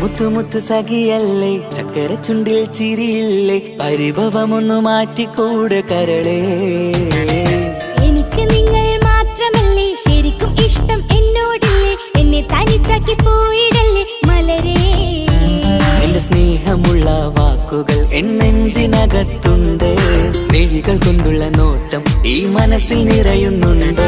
മുത്തു മുത്തു സഖിയല്ലേ, ചക്കര ചുണ്ടിൽ ചിരിയില്ലേ, പരിഭവമൊന്നു മാറ്റിക്കൂടെ കരളേ. എനിക്ക് നിങ്ങൾ മാത്രമല്ലേ ശരിക്കും ഇഷ്ടം എന്നോടില്ലേ, എന്നെ തനിച്ചാക്കി പോയിടല്ലേ മലരേ. എന്റെ സ്നേഹമുള്ള വാക്കുകൾ എന്നെഞ്ചിനകത്തുണ്ട്, മിഴികൾ കൊണ്ടുള്ള നോട്ടം ഈ മനസ്സിൽ നിറയുന്നുണ്ട്.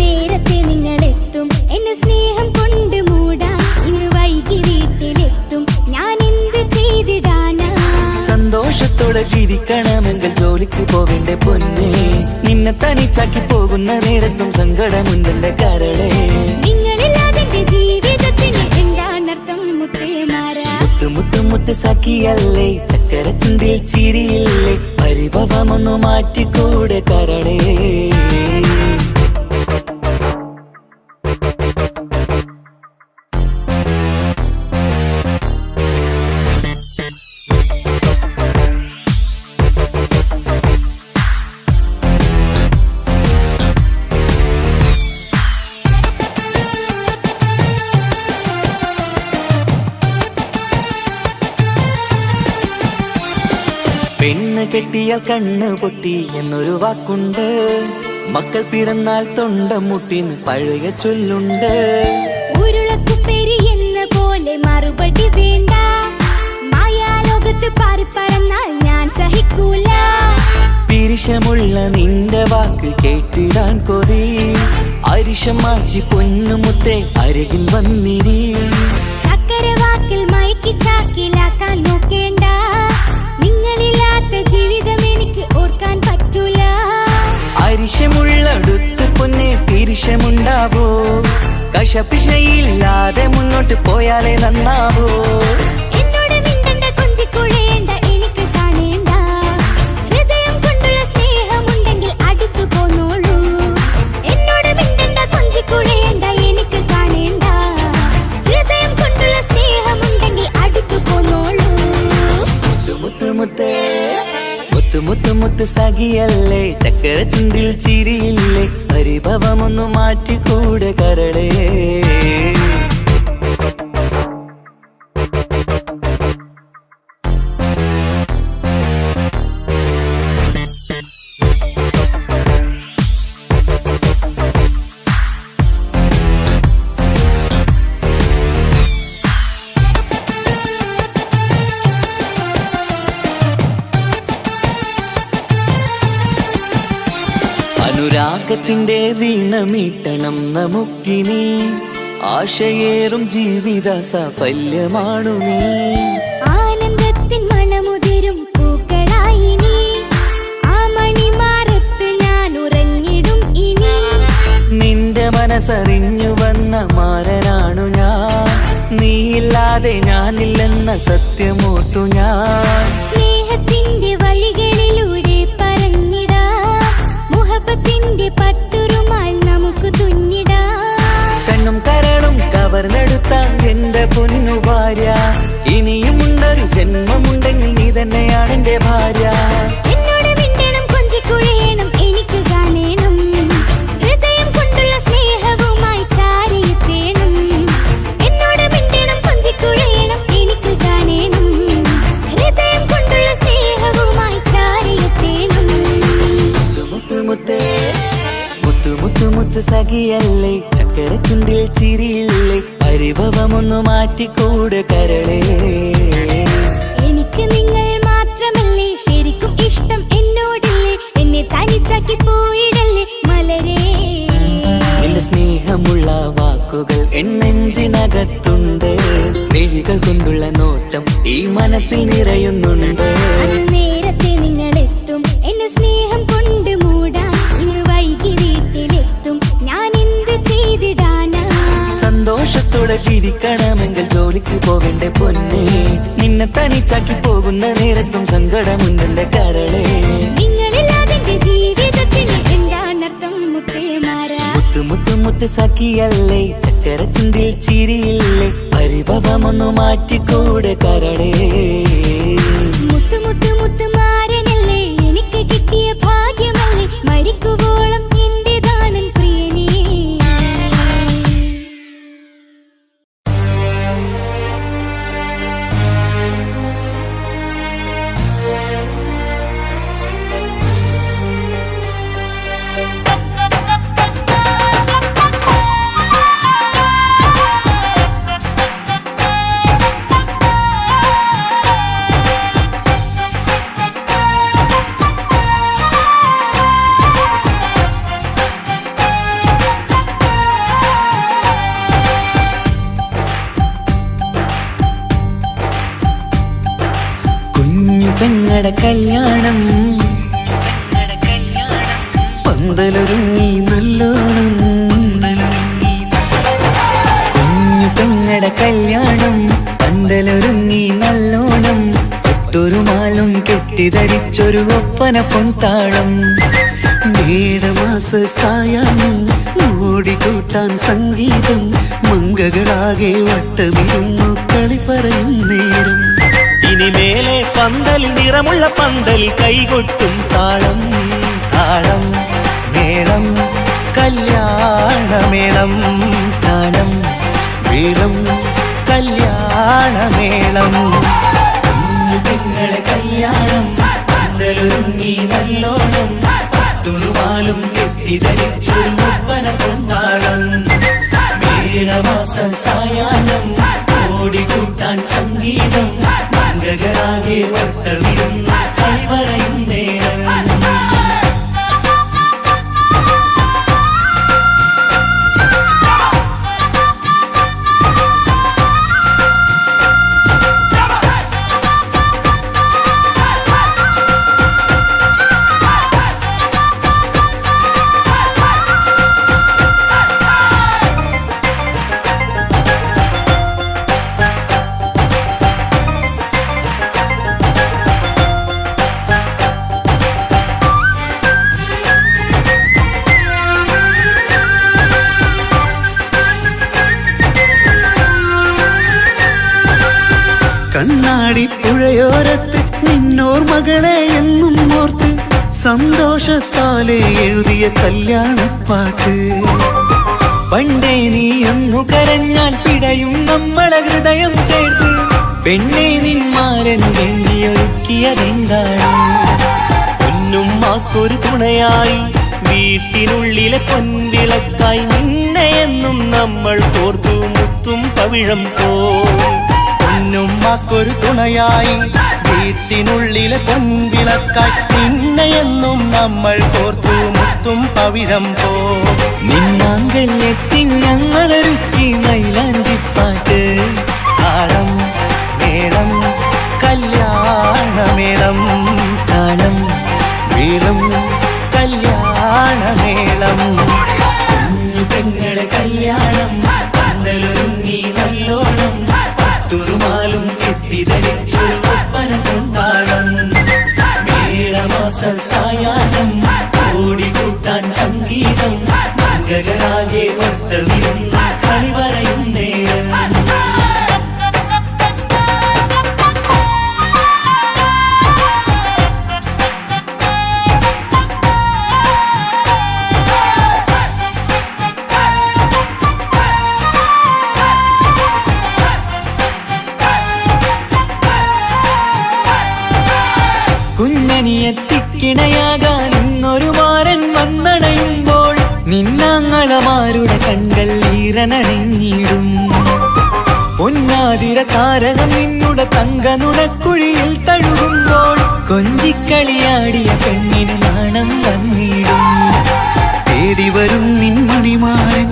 നേരത്തെ നിങ്ങളെത്തും എന്റെ സ്നേഹം കൊണ്ട് മൂടാൻ, ഇന്ന് വൈകി വീട്ടിലെത്തും ഞാൻ എന്ത് ചെയ്തിടാനാ. സന്തോഷത്തോടെ ജീവിക്കണമെങ്കിൽ ജോലിക്ക് പോവേണ്ട പൊന്നേ, നിന്നെ തനിച്ചാക്കി പോകുന്ന നേരത്തും സങ്കടമുണ്ടെന്റെ കരളേ. നിങ്ങളില്ലാതെ ജീവിതത്തിന് എന്താണർത്ഥം മുത്തേമാരാ. മുത്തു മുത്തു മുത്ത് സഖിയല്ലേ, ചക്കര ചുണ്ടിൽ ചിരിയില്ലേ, പരിഭവമൊന്നു മാറ്റിക്കൂടെ കരളേ. പെണ്ണ് കെട്ടിയാൽ കണ്ണ് പൊട്ടി എന്നൊരു വാക്കുണ്ട്, മക്കൾ പിറന്നാൽ തൊണ്ട മുട്ടിന് പഴയ ചൊല്ലുണ്ട്. ഉരുളക്കുപ്പേരി എന്ന പോലെ മറുപടി വേണ്ട, മായാലോകത്ത് പാറിപ്പറന്നാൽ ഞാൻ സഹിക്കൂല. പിരിശമുള്ള നിന്റെ വാക്ക് കേട്ടിടാൻ കൊതി, അരിശം മാറ്റി പൊന്നുമുത്തെ അരികിൽ വന്നിരി. ചക്കരവാക്കിൽ മയക്കി ചാക്കിലാക്കാൻ നോക്കേണ്ട, നിങ്ങളില്ലാത്ത ജീവിതം എനിക്ക് ഓർക്കാൻ പറ്റൂല. അരിശമുള്ളടുത്ത് പൊന്നെ പിരിശമുണ്ടാവോ, കശപിശയില്ലാതെ മുന്നോട്ട് പോയാലേ നന്നാവോ. എന്നോട് മിണ്ടണ്ട കൊഞ്ചിക്കുഴയേണ്ട, എനിക്ക് കാണേണ്ട, ഹൃദയം കൊണ്ടുള്ള സ്നേഹമുണ്ടെങ്കിൽ അടുത്തു പോന്നോളൂ. എന്നോട് മിണ്ടണ്ട കൊഞ്ചിക്കുഴയേണ്ട, എനിക്ക് കാണേണ്ട, ഹൃദയം കൊണ്ടുള്ള സ്നേഹമുണ്ടെങ്കിൽ അടുത്തു പോന്നോളൂ. മുത്തു മുത്തേ മുത്തു മുത്തു മുത്ത് സഖിയല്ലേ, ചക്കര ചുണ്ടിൽ ചിരിയില്ലേ, പരിഭവമൊന്നു മാറ്റിക്കൂടെ കരളേ. അനുരാഗത്തിന്റെ വീണമീട്ടണം നമുക്കിനി, ആശയേറും ജീവിത സാഫല്യമാണു നീ. ആനന്ദത്തിൻ മണമുതിരും പൂക്കളായി നീ, ആ മണിമാറത്ത് ഞാൻ ഉറങ്ങിടും ഇനി. നിന്റെ മനസ്സറിഞ്ഞു വന്ന മാരനാണു ഞാൻ, നീയില്ലാതെ ഞാനില്ലെന്ന സത്യമോർത്തു ഞാൻ. സ്നേഹത്തിന്റെ വഴികളിലൂടെ പറഞ്ഞിടാം, മുഹബത്തിന്റെ പട്ടുരുമാൽ നമുക്ക് തുന്നിടാം. കണ്ണും കരളും കവർന്നെടുത്ത എന്റെ പൊന്നു ഭാര്യ, ഇനിയുമുണ്ടൊരു ജന്മമുണ്ടെങ്കിൽ നീ തന്നെയാണ് എന്റെ ഭാര്യ. എന്നോട് മിണ്ടണം കൊഞ്ചിക്കുഴയണം, എനിക്ക് കാണേണം, ഹൃദയം കൊണ്ടുള്ള സ്നേഹവുമായി ചാരിയെത്തേണം. എന്നോട് മിണ്ടണം കൊഞ്ചിക്കുഴയണം, എനിക്ക് കാണേണം, ഹൃദയം കൊണ്ടുള്ള സ്നേഹവുമായി ചാരിയെത്തേണം. മുത്തു മുത്തേ മുത്തു മുത്തു മുത്ത് സഖിയല്ലേ, ചക്കര ചുണ്ടിൽ ചിരിയില്ലേ, പരിഭവമൊന്നു മാറ്റിക്കൂടെ കരളേ. എനിക്ക് നിങ്ങൾ മാത്രമല്ലേ ശരിക്കും ഇഷ്ടം എന്നോടില്ലേ, എന്നെ തനിച്ചാക്കി പോയിടല്ലേ മലരേ. എന്റെ സ്നേഹമുള്ള വാക്കുകൾ എന്നെഞ്ചിനകത്തുണ്ട്, മിഴികൾ കൊണ്ടുള്ള നോട്ടം ഈ മനസ്സിൽ നിറയുന്നുണ്ട്. നേരത്തെ നിങ്ങളെത്തും എന്റെ സ്നേഹം കൊണ്ട് മൂടാൻ, ഇന്ന് വൈകി വീട്ടിലെത്തും ഞാൻ എന്ത് ചെയ്തിടാനാ. സന്തോഷത്തോടെ ജീവിക്കണമെങ്കിൽ ജോലിക്ക് പോവേണ്ട പൊന്നേ, നിന്നെ തനിച്ചാക്കി പോകുന്ന നേരത്തും സങ്കടമുണ്ടെന്റെ കരളേ. നിങ്ങളില്ലാതെ ജീവിതത്തിന് എന്താണർത്ഥം മുത്തേമാരാ. മുത്തു മുത്തു മുത്ത് സഖിയല്ലേ, ചക്കര ചുണ്ടിൽ ചിരിയില്ലേ, പരിഭവമൊന്നു മാറ്റിക്കൂടെ കരളേ. മുത്തു മുത്തു മുത്തുമാരനല്ലേ, എനിക്ക് കിട്ടിയ ഭാഗ്യമല്ലേ, മരിക്കുവോളം എന്റേതാണൻ പ്രിയനേ. പെങ്ങടെ കല്യാണം പന്തലൊരുങ്ങി നല്ലോണം കുഞ്ഞു പെങ്ങടെ കല്യാണം പന്തലൊരുങ്ങി നല്ലോണം ഒട്ടൊരു മാലും കെട്ടിധരിച്ചൊരു ഒപ്പന പൊൻതാളം മേടമാസ സായാഹ്നം ഓടിക്കൂട്ടാൻ സംഗീതം മംഗകളാകെ വട്ടമിരുന്നു കളി പറയും നേരം ഇനിമേലെ പന്തൽ നിറമുള്ള പന്തൽ കൈകൊട്ടും താളം താളം മേളം കല്യാണമേളം താളം മേളം കല്യാണമേളം കുഞ്ഞുങ്ങളെ കല്യാണം പന്തലൊരുങ്ങി നല്ലോണം തുറുമാലും കെട്ടിധരിച്ചൊരു ഒപ്പന പൊന്നാളം മേടമാസ സായാഹ്നം ഓടിക്കൂട്ടാൻ സംഗീതം മംഗകളാകെ വട്ടമിരുന്ന് കളി പറയും നേരം കണ്ണാടി പുഴയോരത്ത് നിന്നോർ മകളെ എന്നും ഓർത്ത് സന്തോഷത്താലെ എഴുതിയ കല്യാണപ്പാട്ട് പണ്ടേ നീ ഒന്നു കരഞ്ഞാൽ പിടയും നമ്മളെ ഹൃദയം ചേർത്ത് പെണ്ണെ നിന്മാരൻ എണ്ണിയൊരുക്കിയതെന്താണ് പൊന്നുമ്മാക്കൊരു തുണയായി വീട്ടിനുള്ളിലെ പൊൻവിളക്കായി നിന്നെ എന്നും നമ്മൾ കോർത്തു മുത്തും പവിഴം പോ പൊന്നുമ്മാക്കൊരു തുണയായി വീട്ടിനുള്ളിലെ പൊൻവിളക്കായി നിന്നെയെന്നും നമ്മൾ കോർത്തു മുത്തും പവിഴം പോ നിന്നാങ്കല്ലെത്തി ഞങ്ങളൊരുക്കി മൈലാഞ്ചിപ്പാട്ട് താളം മേളം കല്യാണമേളം താളം മേളം കല്യാണമേളം കുഞ്ഞു പെങ്ങളെ കല്യാണം പന്തലൊരുങ്ങി നല്ലോണം തുറുമാലും കെട്ടിധരിച്ചൊരു ഒപ്പന പൊന്നാളം മേടമാസ സായാഹ്നം ഓടിക്കൂട്ടാൻ സംഗീതം മംഗകളാകെ വട്ടമിരുന്ന് കളി പറയും നേരം കുഞ്ഞനിയെത്തിക്കിണയാകാൻ ഇന്നൊരു മാരൻ വന്നണയുമ്പോൾ നിന്നാങ്ങളമാരുടെ കൺകൾ ഈറനണിഞ്ഞിടും പൊന്നാതിര താരകം നിന്നുടെ തങ്കനുടക്കുഴിയിൽ തഴുകുമ്പോൾ കൊഞ്ചിക്കളിയാടിയ പെണ്ണിന് നാണം വന്നിടും തേടി വരും നിൻ മണിമാരൻ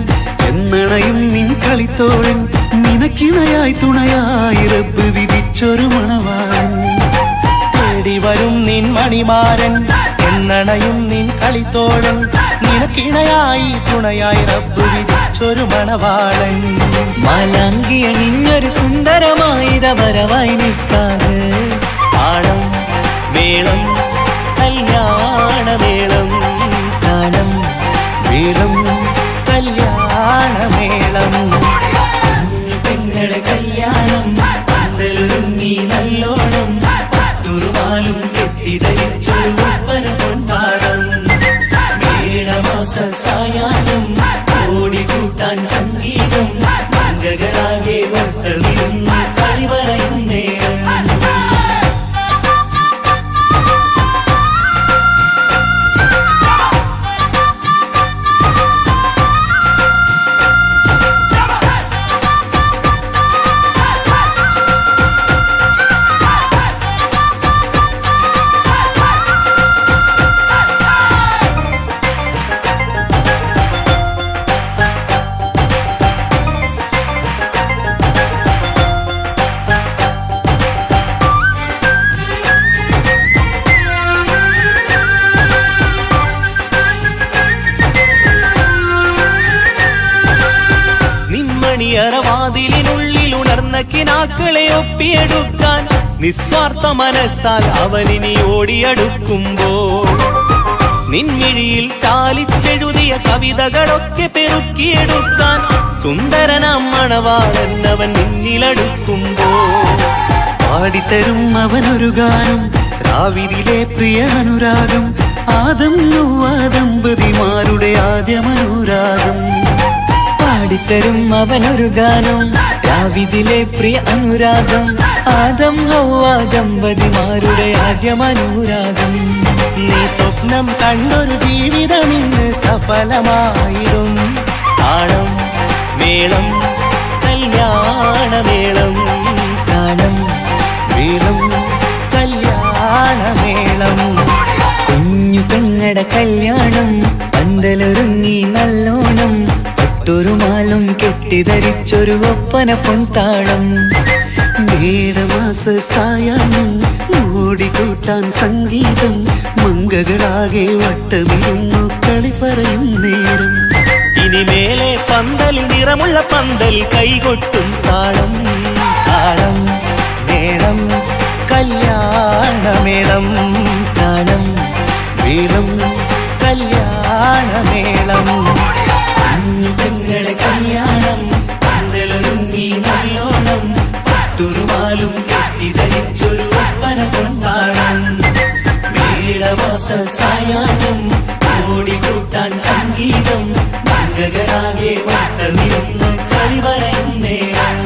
എന്നണയും നിൻ കളിത്തോഴൻ നിനക്കിണയായി തുണയായി റബ്ബ് വിധിച്ചൊരു മണവാളൻ വരും നിൻ മണിമാരൻ എന്നണയും നിൻ കളിത്തോഴൻ നിനക്കിണയായി തുണയായി റബ്ബ് വിധിച്ചൊരു മണവാളൻ മാലാങ്കിയ നിന്നൊരു സുന്ദരമായിത വരവായി നിൽക്കാതെ താളം മേളം കല്യാണമേളം താളം മേളം കല്യാണമേളം പെങ്ങളെ കല്യാണം പന്തലൊരുങ്ങി നല്ലോണം തുറുമാലും കെട്ടിധരിച്ചൊരു ഒപ്പന പൊന്നാളം മേടമാസ സായാഹ്നം ഓടിക്കൂട്ടാൻ സംഗീതം മംഗകളാകെ വട്ടമിരുന്ന് കളി പറയും നേരം മണിയറവാതിലിനുള്ളിൽ ഉണർന്ന കിനാക്കളെ ഒപ്പിയെടുക്കാൻ നിസ്വാർത്ഥ മനസ്സാൽ അവനിനി ഓടിയടുക്കുമ്പോൾ നിൻമിഴിയിൽ ചാലിച്ചെഴുതിയ കവിതകളൊക്കെ പെറുക്കിയെടുക്കാൻ സുന്ദരനാം മണവാളൻ അവൻ നിന്നിലടുക്കുമ്പോൾ പാടിത്തരും അവനൊരു ഗാനം രാവിലെ പ്രിയ അനുരാഗം ആദം ഹവ്വ ദമ്പതിമാരുടെ ആദ്യമനുരാഗം പാടിത്തരും അവനൊരു ഗാനം രാവിലെ പ്രിയ അനുരാഗം ആദം ഹവ്വ ദമ്പതിമാരുടെ ആദ്യമനുരാഗം നീ സ്വപ്നം കണ്ടൊരു ജീവിതം ഇന്ന് സഫലമായിടും താളം മേളം കല്യാണമേളം താളം മേളം കല്യാണമേളം കുഞ്ഞു പെങ്ങടെ കല്യാണം പന്തലൊരുങ്ങി നല്ലോണം പട്ടൊരു മാലും കെട്ടിധരിച്ചൊരു ഒപ്പന പൊൻതാളം മേടമാസ സായാഹ്നം ഓടിക്കൂട്ടാൻ സംഗീതം മംഗകളാകെ വട്ടമിരുന്നു കളി പറയും നേരം ഇനി മേലെ പന്തലിൽ നിറമുള്ള പന്തൽ കൈകൊട്ടും താളം താളം മേളം കല്യാണമേളം താളം മേളം കല്യാണമേളം കുഞ്ഞുങ്ങളുടെ കല്യാണം പന്തലൊരുങ്ങി നല്ലോണം പട്ടുറുമാലും കെട്ടിധരിച്ചൊരു ഒപ്പന കൊണ്ടാടം മേടമാസ സായാഹ്നം ഓടിക്കൂട്ടാൻ സംഗീതം മംഗകളാകെ വട്ടമിരുന്ന് കളി പറയും നേരം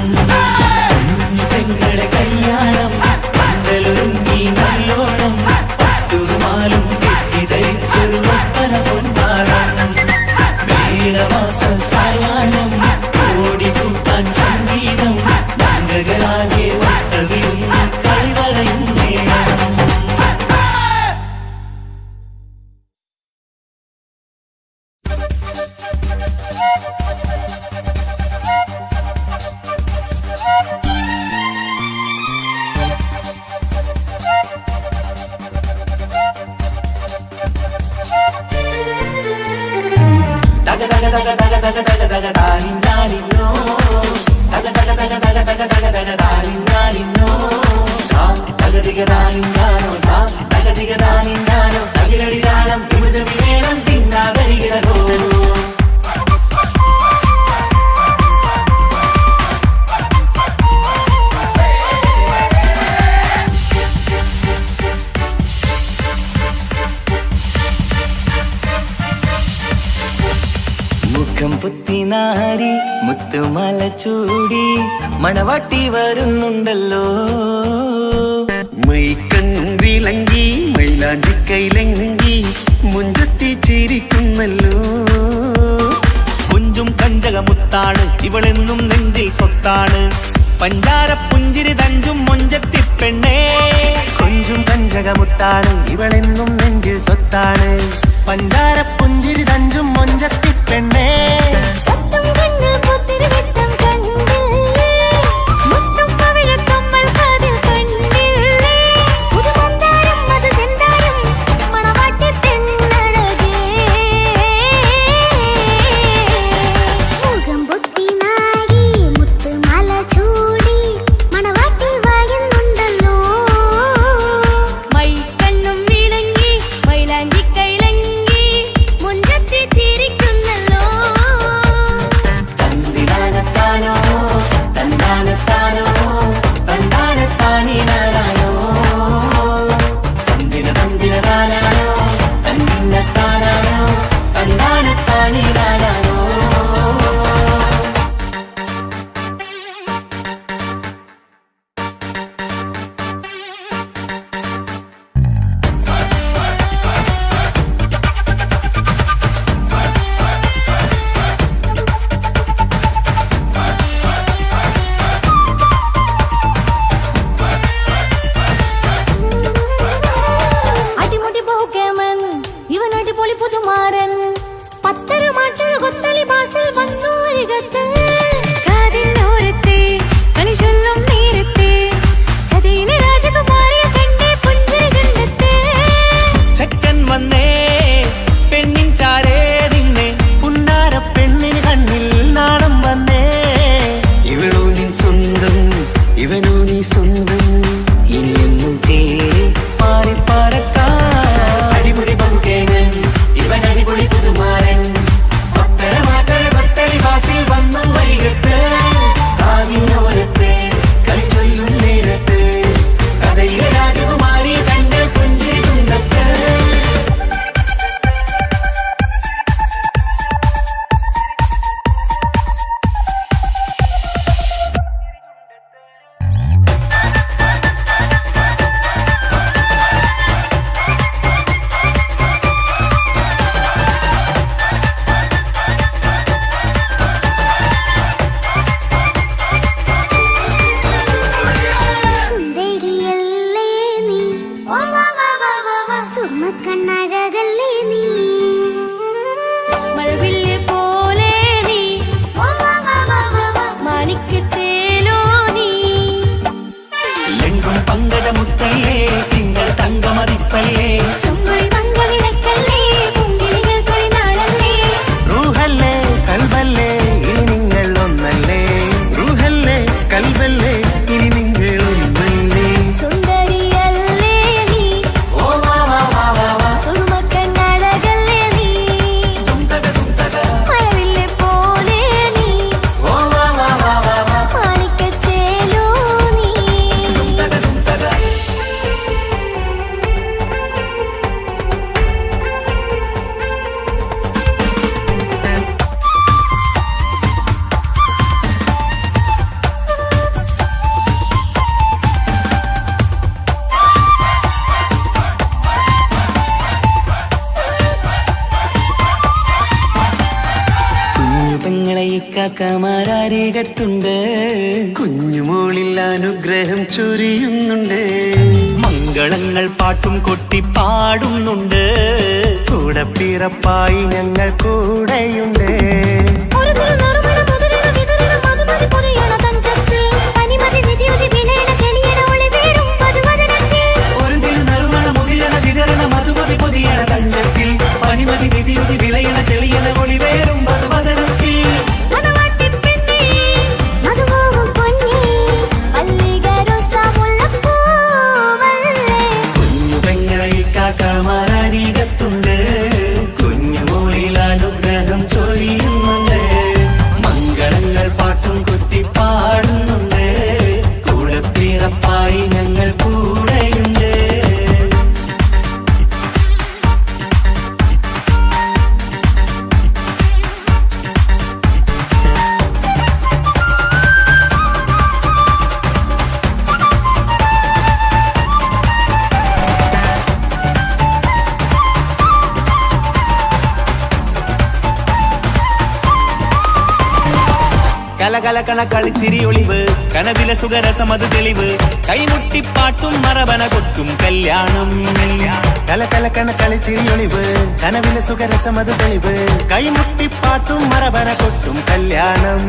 കുഞ്ഞുങ്ങളുടെ കല്യാണം പന്തലൊരുങ്ങി നല്ലോണം പട്ടുറുമാലും കെട്ടിധരിച്ചൊരു ഒപ്പന കൊണ്ടാടം മേടമാസ സായാഹ്നം ഓടിക്കൂട്ടാൻ സംഗീതം മംഗകളാകെ വട്ടമിരുന്ന് കളി പറയും നേരം മുഖം പുത്തിനാരി മുത്തുമല ചൂടി മണവാട്ടി വരുന്നുണ്ടല്ലോ മൈക്കണ്ണും വിളങ്ങി മൈലാഞ്ചി കൈലങ്കി മുഞ്ചത്തി ചിരിക്കുന്നല്ലോ കുഞ്ചും കഞ്ചകമുത്താണ് ഇവളെന്നും നെഞ്ചിൽ സ്വത്താണ് പഞ്ചാര പുഞ്ചിരി തഞ്ചും മൊഞ്ചത്തി പെണ്ണേ കൊഞ്ചും കഞ്ചകമുത്താണ് ഇവളെന്നും നെഞ്ചിൽ സ്വത്താണ് പഞ്ചാര പുഞ്ചിരി തഞ്ചും മൊഞ്ചത്തി പെണ്ണേ സത്തം കണ്ണിൽ പൂത്തിരി വെട്ടം കണ്ടില്ലേ മുത്തും പവിഴക്കമ്മൽ കാതിൽ കണ്ടില്ലേ പുതുമന്ദാരം അത് ചെന്താരം മണവാട്ടി പെണ്ണഴകേ മുഖം പൊത്തി നാരി മുത്തുമാല ചൂടി മണവാട്ടി വായുന്നുണ്ടല്ലോ മൈക്കണ്ണും വിളങ്ങി മൈലാഞ്ചി കൈലങ്ങി മുഞ്ചത്തി ചിരിക്കുന്നല്ലോ ഇക്കാക്കമാരരികത്തുണ്ട് കുഞ്ഞുമോളിൽ അനുഗ്രഹം ചൊരിയുന്നുണ്ട് മംഗളങ്ങൾ പാട്ടും കൊട്ടി പാടുന്നുണ്ട് കൂടെ പിറപ്പായി ഞങ്ങൾ കൂടെയുണ്ട് ഒരു തിരുനറുമണ മുതിരണ വിതരണ മധുമതി പൊരിയണ തഞ്ചത്തിൽ പനിമതി നിധിയുതി വിലയണ തെളിയണ ഒളിവേറും വധുവദനത്തിൽ ഒരു തിരുനറുമണ മുതിരണ വിതരണ മധുമതി പൊതിയണ തഞ്ചത്തിൽ പനിമതി നിധിയുതി വിളയണ തെളിയണ ഒളിവേറും വധുവദനത്തിൽ മണവാട്ടിപ്പെണ്ണേ മധുമോഹം പൊന്നേ മല്ലികരൊസമുല്ലപ്പൂവല്ലേ കുഞ്ഞു പെങ്ങളെ ഇക്കാക്കമാരരികത്തുണ്ട് കുഞ്ഞുമോളിൽ അനുഗ്രഹം ചൊരിയുന്നുണ്ട് മംഗളങ്ങൾ പാട്ടും കുത്തി പാടുന്നുണ്ട് കൂടെ പിറപ്പായി ഞങ്ങൾ കൂടെയുണ്ട് കലകലകണ കളിച്ചിരി ഒളിവ് കനവിലെ സുഖരസമത് തെളിവ് കൈമുട്ടിപ്പാട്ടും മറവന കൊട്ടും കല്യാണം കലകലക്കണ കളിച്ചിരിയൊളിവ് കനവിലെ സുഖരസമത് തെളിവ് കൈമുട്ടിപ്പാട്ടും മറവന കൊട്ടും കല്യാണം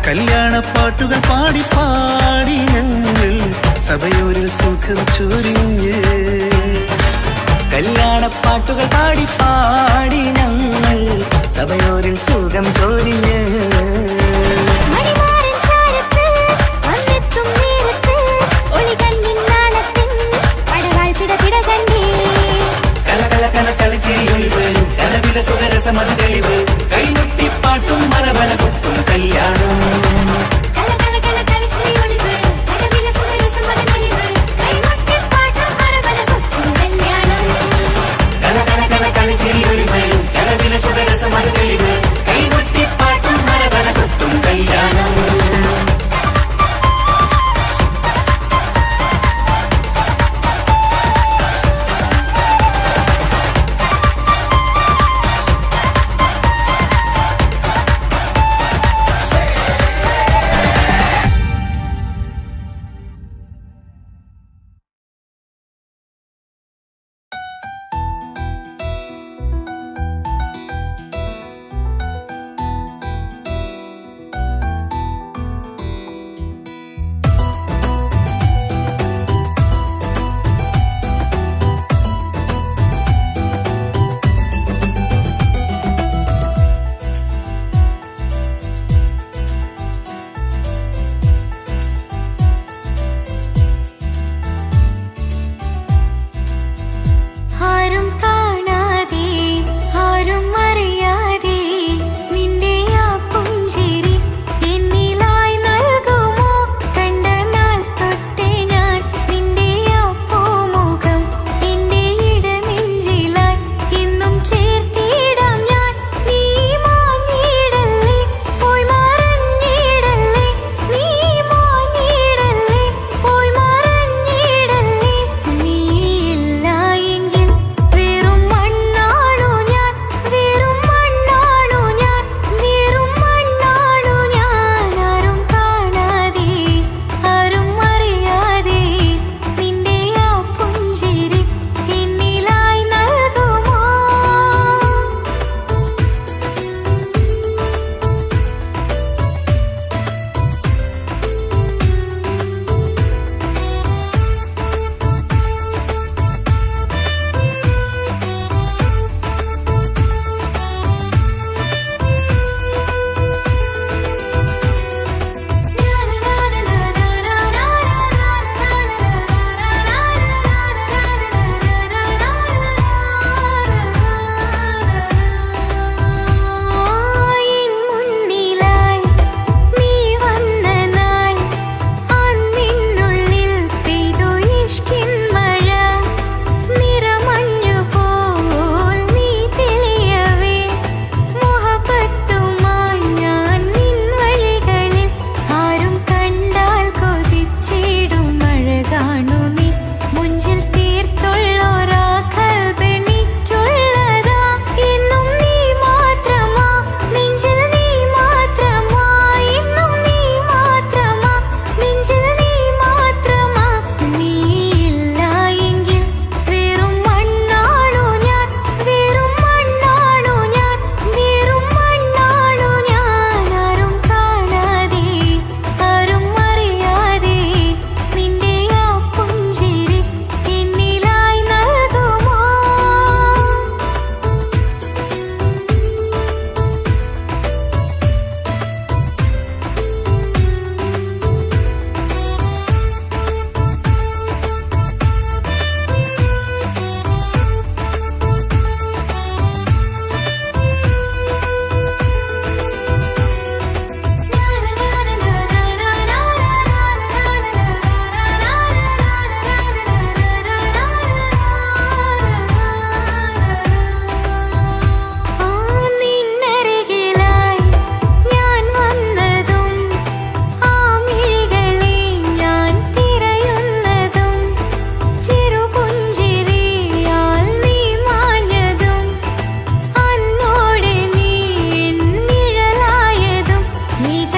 കല്യാണപ്പാട്ടുകൾ പാടി പാടി ഞങ്ങൾ സഭയോരിൽ സുഖം ചൊരിഞ്ഞ് കല്യാണപ്പാട്ടുകൾ പാടി പാടി ഞങ്ങൾ സഭയോരിൽ സുഖം ചൊരിഞ്ഞ് മണിമാരൻ ചാരത്ത് വന്നെത്തും നേരത്ത് ഒളികണ്ണിൻ നാളത്തിൻ പടവാൾ പിടപിട കണ്ടേ കലകലകണ കളിച്ചിരിയൊളിവ് കനവിലെ സുഖരസമത് തെളിവ് കൈമുട്ടിപ്പാട്ടും മറവന കൊട്ടും കല്യാണം കലകലകണ കളിച്ചിരിയൊളിവ് കനവിലെ സുഖരസമത് തെളിവ് കൈമുട്ടിപ്പാട്ടും മറവന കൊട്ടും കല്യാണം കലകലകണ കളിച്ചിരിയൊളിവ് കനവിലെ സുഖരസമത് തെളിവ് കൈമുട്ടിപ്പാട്ടും മറവന കൊട്ടും കല്യാണം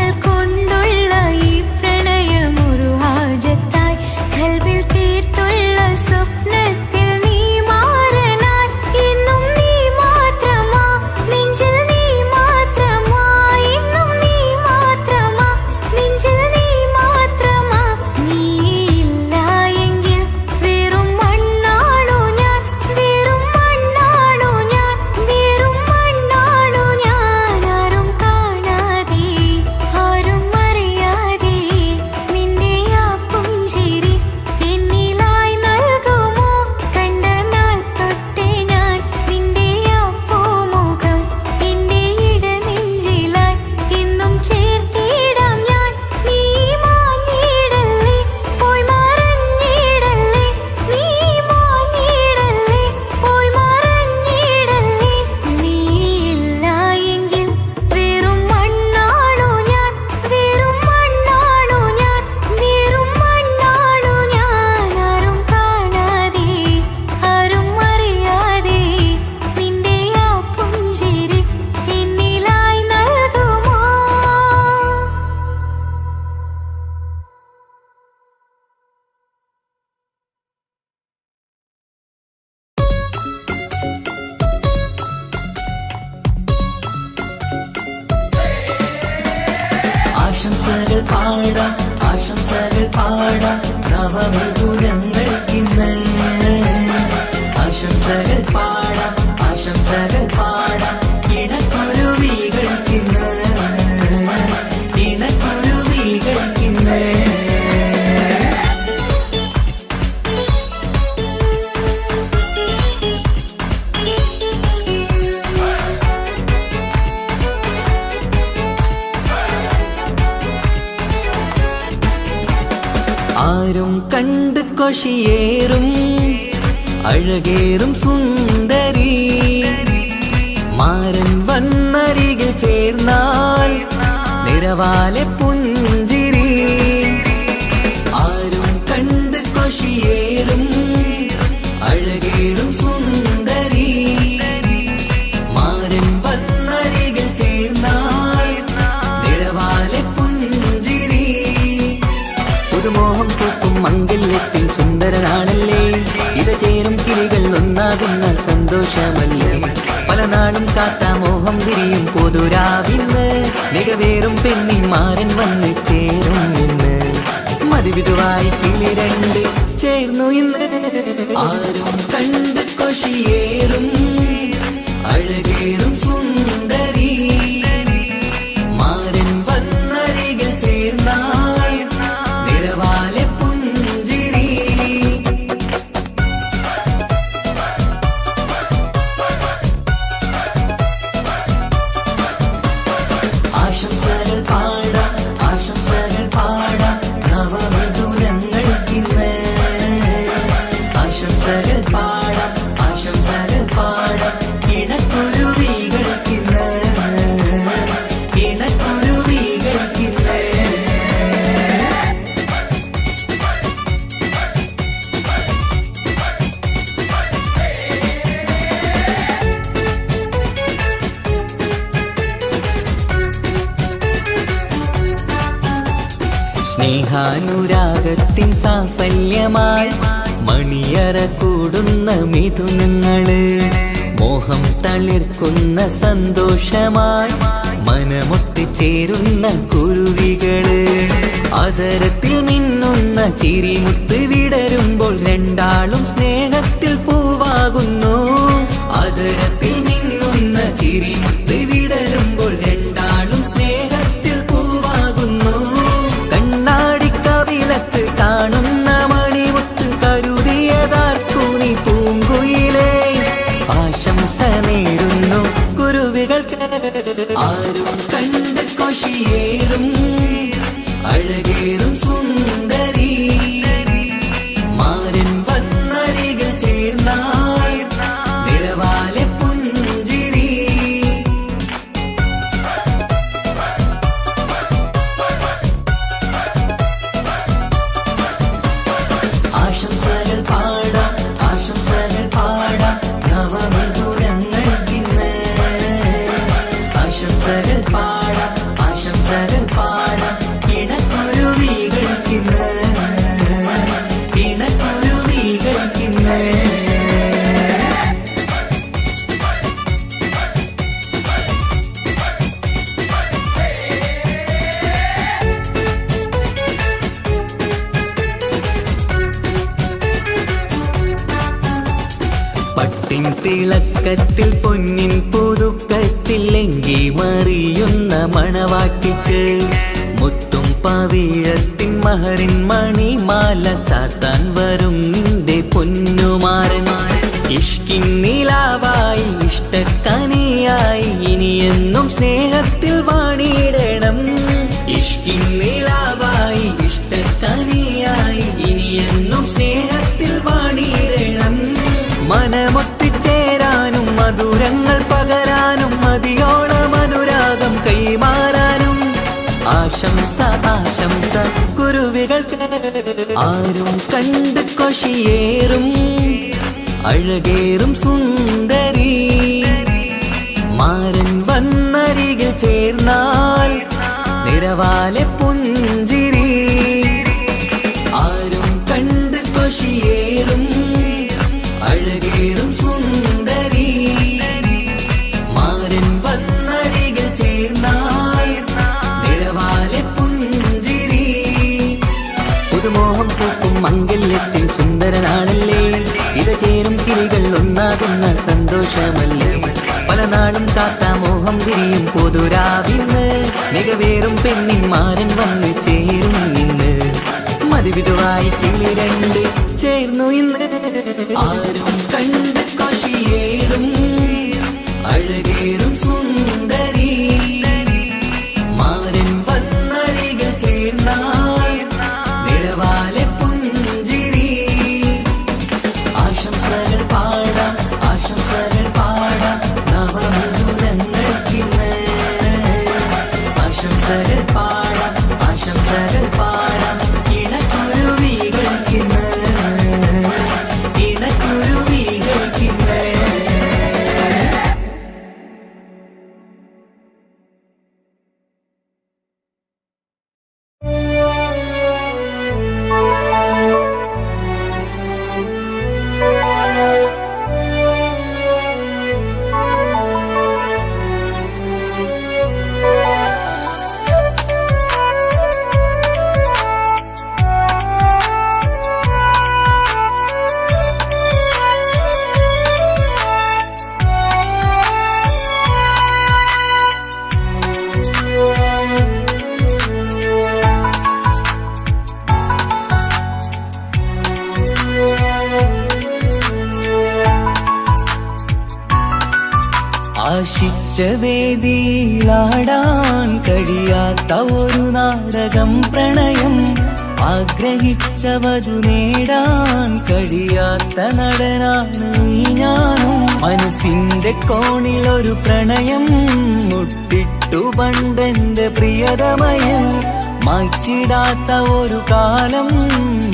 കണ്ണുകൾ കൊണ്ടുള്ള ഈ പ്രണയമൊരു ഹാജത്തായി കൽവിൽ തീർത്തുള്ള സ്വപ്നത്തിൽ നീ മാറനായി എന്നും നീ മാത്രമാ നെഞ്ചിൽ നീ മാത്രമാ എന്നും നീ മാത്രമാ നെഞ്ചിൽ നീ മാത്രമാ നീ ഇല്ല എങ്കിൽ വെറും മണ്ണാണു ഞാൻ വെറും മണ്ണാണു ഞാൻ വെറും മണ്ണാണു ഞാൻ ആരും കാണാതെ ആരും അറിയാതെ നിന്റെ ആ പുഞ്ചിരി എന്നിലായി നൽകുമോ കണ്ട നാൾ തൊട്ടേ ഞാൻ നിന്റെ ആ പൂമുഖം എന്റെ ഇടനെഞ്ചിലായി എന്നും ചേർത്തിടാം ഞാൻ നീ മാഞ്ഞിടല്ലേ പോയി മറഞ്ഞിടല്ലേ നീ മാഞ്ഞിടല്ലേ പോയി മറഞ്ഞിടല്ലേ നീ ഇല്ല എങ്കിൽ വെറും മണ്ണാണു ഞാൻ വെറും മണ്ണാണു ഞാൻ വെറും മണ്ണാണു ഞാൻ ആരും കാണാതെ ആരും അറിയാതെ നിന്റെ ആ പുഞ്ചിരി എന്നിലായി നൽകുമോ ആശംസകൾ പാടാം ആശംസകൾ പാടാം നവമധുരങ്ങൾക്കിന്ന് ആശംസകൾ പാടാം ആശംസകൾ പാടാം ഇണക്കുരുവികൾക്കിന്ന് ഇണക്കുരുവികൾക്കിന്ന് ആരും കണ്ട് കൊഷിയേറും അഴകേറും സുന്ദരി മാരൻ വന്നരികിൽ ചേർന്നാൽ നിറവാലെ പുഞ്ചിരി ആരും കണ്ട് കൊഷിയേറും അഴകേറും സുന്ദരി മാരൻ വന്നരികിൽ ചേർന്നാൽ നിറവാലെ പുഞ്ചിരി പുതുമോഹം പൂക്കും മംഗല്യത്തിൻ സുന്ദരനാണല്ലേ ഇത് ചേരും കിളികൾ ഒന്നാകുന്ന സന്തോഷമല്ലേ പല നാളും കാത്താ മോഹം വിരിയും പൊതുരാവിന്ന് മികവേറും പെണ്ണിൻ മാരൻ വന്ന് ചേരും ഇന്ന് മതിവിധുവായി കിളി രണ്ട് ചേർന്നു ഇന്ന് ആരും കണ്ട് കൊഷിയേറും അഴകേറും സുന്ദരി മാരൻ വന്നരികിൽ ചേർന്നാൽ നിറവാലെ പുഞ്ചിരി ആശംസകൾ പാടാം ആശംസകൾ പാടാം നവമധുരങ്ങൾക്കിന്ന് ആശംസകൾ പാടാം ആശംസകൾ പാടാം ഇണക്കുരുവികൾക്കിന്ന് ഇണക്കുരുവികൾക്കിന്ന് സ്നേഹാനുരാഗത്തിൻ സാഫല്യമായി മണിയറ കൂടുന്ന മിഥുനങ്ങള് മോഹം തളിർക്കുന്ന സന്തോഷമായി മനമൊട്ടിച്ചേരുന്ന കുരുവികള് അതരത്തിൽ മിന്നുന്ന ചിരിമുത്ത് വിടരുമ്പോൾ രണ്ടാളും സ്നേഹത്തിൽ പൂവാകുന്നു അതരത്തിൽ മിന്നുന്ന ചിരിമുത്ത് വിടരുമ്പോൾ രണ്ടാളും സ്നേഹത്തിൽ പൂവാകുന്നു കണ്ണാടിക്കവിളത്ത് കാണുന്ന മണിമുത്ത് കരുതിയതാർക്കു നീ പൂങ്കുയിലേ ആശംസ നേരുന്നു കുരുവികൾക്ക് ആരും കണ്ട് കൊഷിയേറും അഴകേറും സുന്ദരി മാരൻ വന്നരികിൽ ചേർന്നാൽ നിറവാലെ പുഞ്ചിരി പൊൻതിളക്കത്തിൽ പൊന്നിൻ പുതുക്കത്തിൽ എങ്കി മറിയുന്ന മണവാട്ടിക്ക് മുത്തും പവിഴത്തിൻ മഹറിൻ മണിമാല ചാർത്താൻ വരും നിന്റെ പൊന്നുമാരൻ. ഇഷ്കിൻ നിലാവായി ഇഷ്ടക്കനിയായി ഇനിയെന്നും സ്നേഹത്തിൽ വാണിയിടണം. ഇഷ്കിൻ നിലാവായി ഇഷ്ടക്കനിയായി ഇനിയെന്നും സ്നേഹത്തിൽ വാണിയിടണം. മനമൊത്തിച്ചേരാനും മധുരങ്ങൾ പകരാനും മതിയോളം അനുരാഗം കൈമാറാനും ആശംസ ആശംസ കുരുവികൾക്ക്. ആരും കണ്ട് കൊഷിയേറും അഴകേറും സുന്ദരി മാരൻ വന്നരികിൽ ചേർന്നാൽ നിറവാലെ പുഞ്ചിരി. ആരും കണ്ട് കൊഷിയേറും അഴകേറും സുന്ദരി മാരൻ വന്നരികിൽ ചേർന്നാൽ നിറവാലെ പുഞ്ചിരി. പുതുമോഹം പൂക്കും മംഗല്യത്തിൻ സുന്ദരനാണല്ലേ, ഇത് ചേരും കിളികൾ ഒന്നാകുന്ന സന്തോഷമല്ലേ. പല നാളും കാത്ത മോഹം തിരിയും പൊതുരാവിന്ന് മികവേറും പെണ്ണിൻ മാരൻ വന്ന് ചേരും ഇന്ന്. മതിവിധുവായി കിളി രണ്ട് ചേർന്നു ഇന്ന്. ആരും കണ്ട് കൊഷിയേറും അഴകേറും സുന്ദരി മാരൻ വന്നരികിൽ ചേർന്നാൽ നിറവാലെ പുഞ്ചിരി. ആശംസകൾ പാടാം ആശംസകൾ പാടാം നവമധുരങ്ങൾക്കിന്ന്. ആശംസകൾ പാടാം ആശംസകൾ പാടാം ഇണക്കുരുവികൾക്കിന്ന് ഇണക്കുരുവികൾക്കിന്ന്. ആശിച്ച വേദിയിലാടാൻ കഴിയാത്ത ഒരു നാടകം പ്രണയം. ആഗ്രഹിച്ച വധു നേടാൻ കഴിയാത്ത നടനാണ് ഈ ഞാനും. മനസ്സിന്റെ കോണിൽ ഒരു പ്രണയം മുട്ടിട്ടു പണ്ടെന്റെ പ്രിയതമയിൽ. മായ്ച്ചിടാത്ത ഒരു കാലം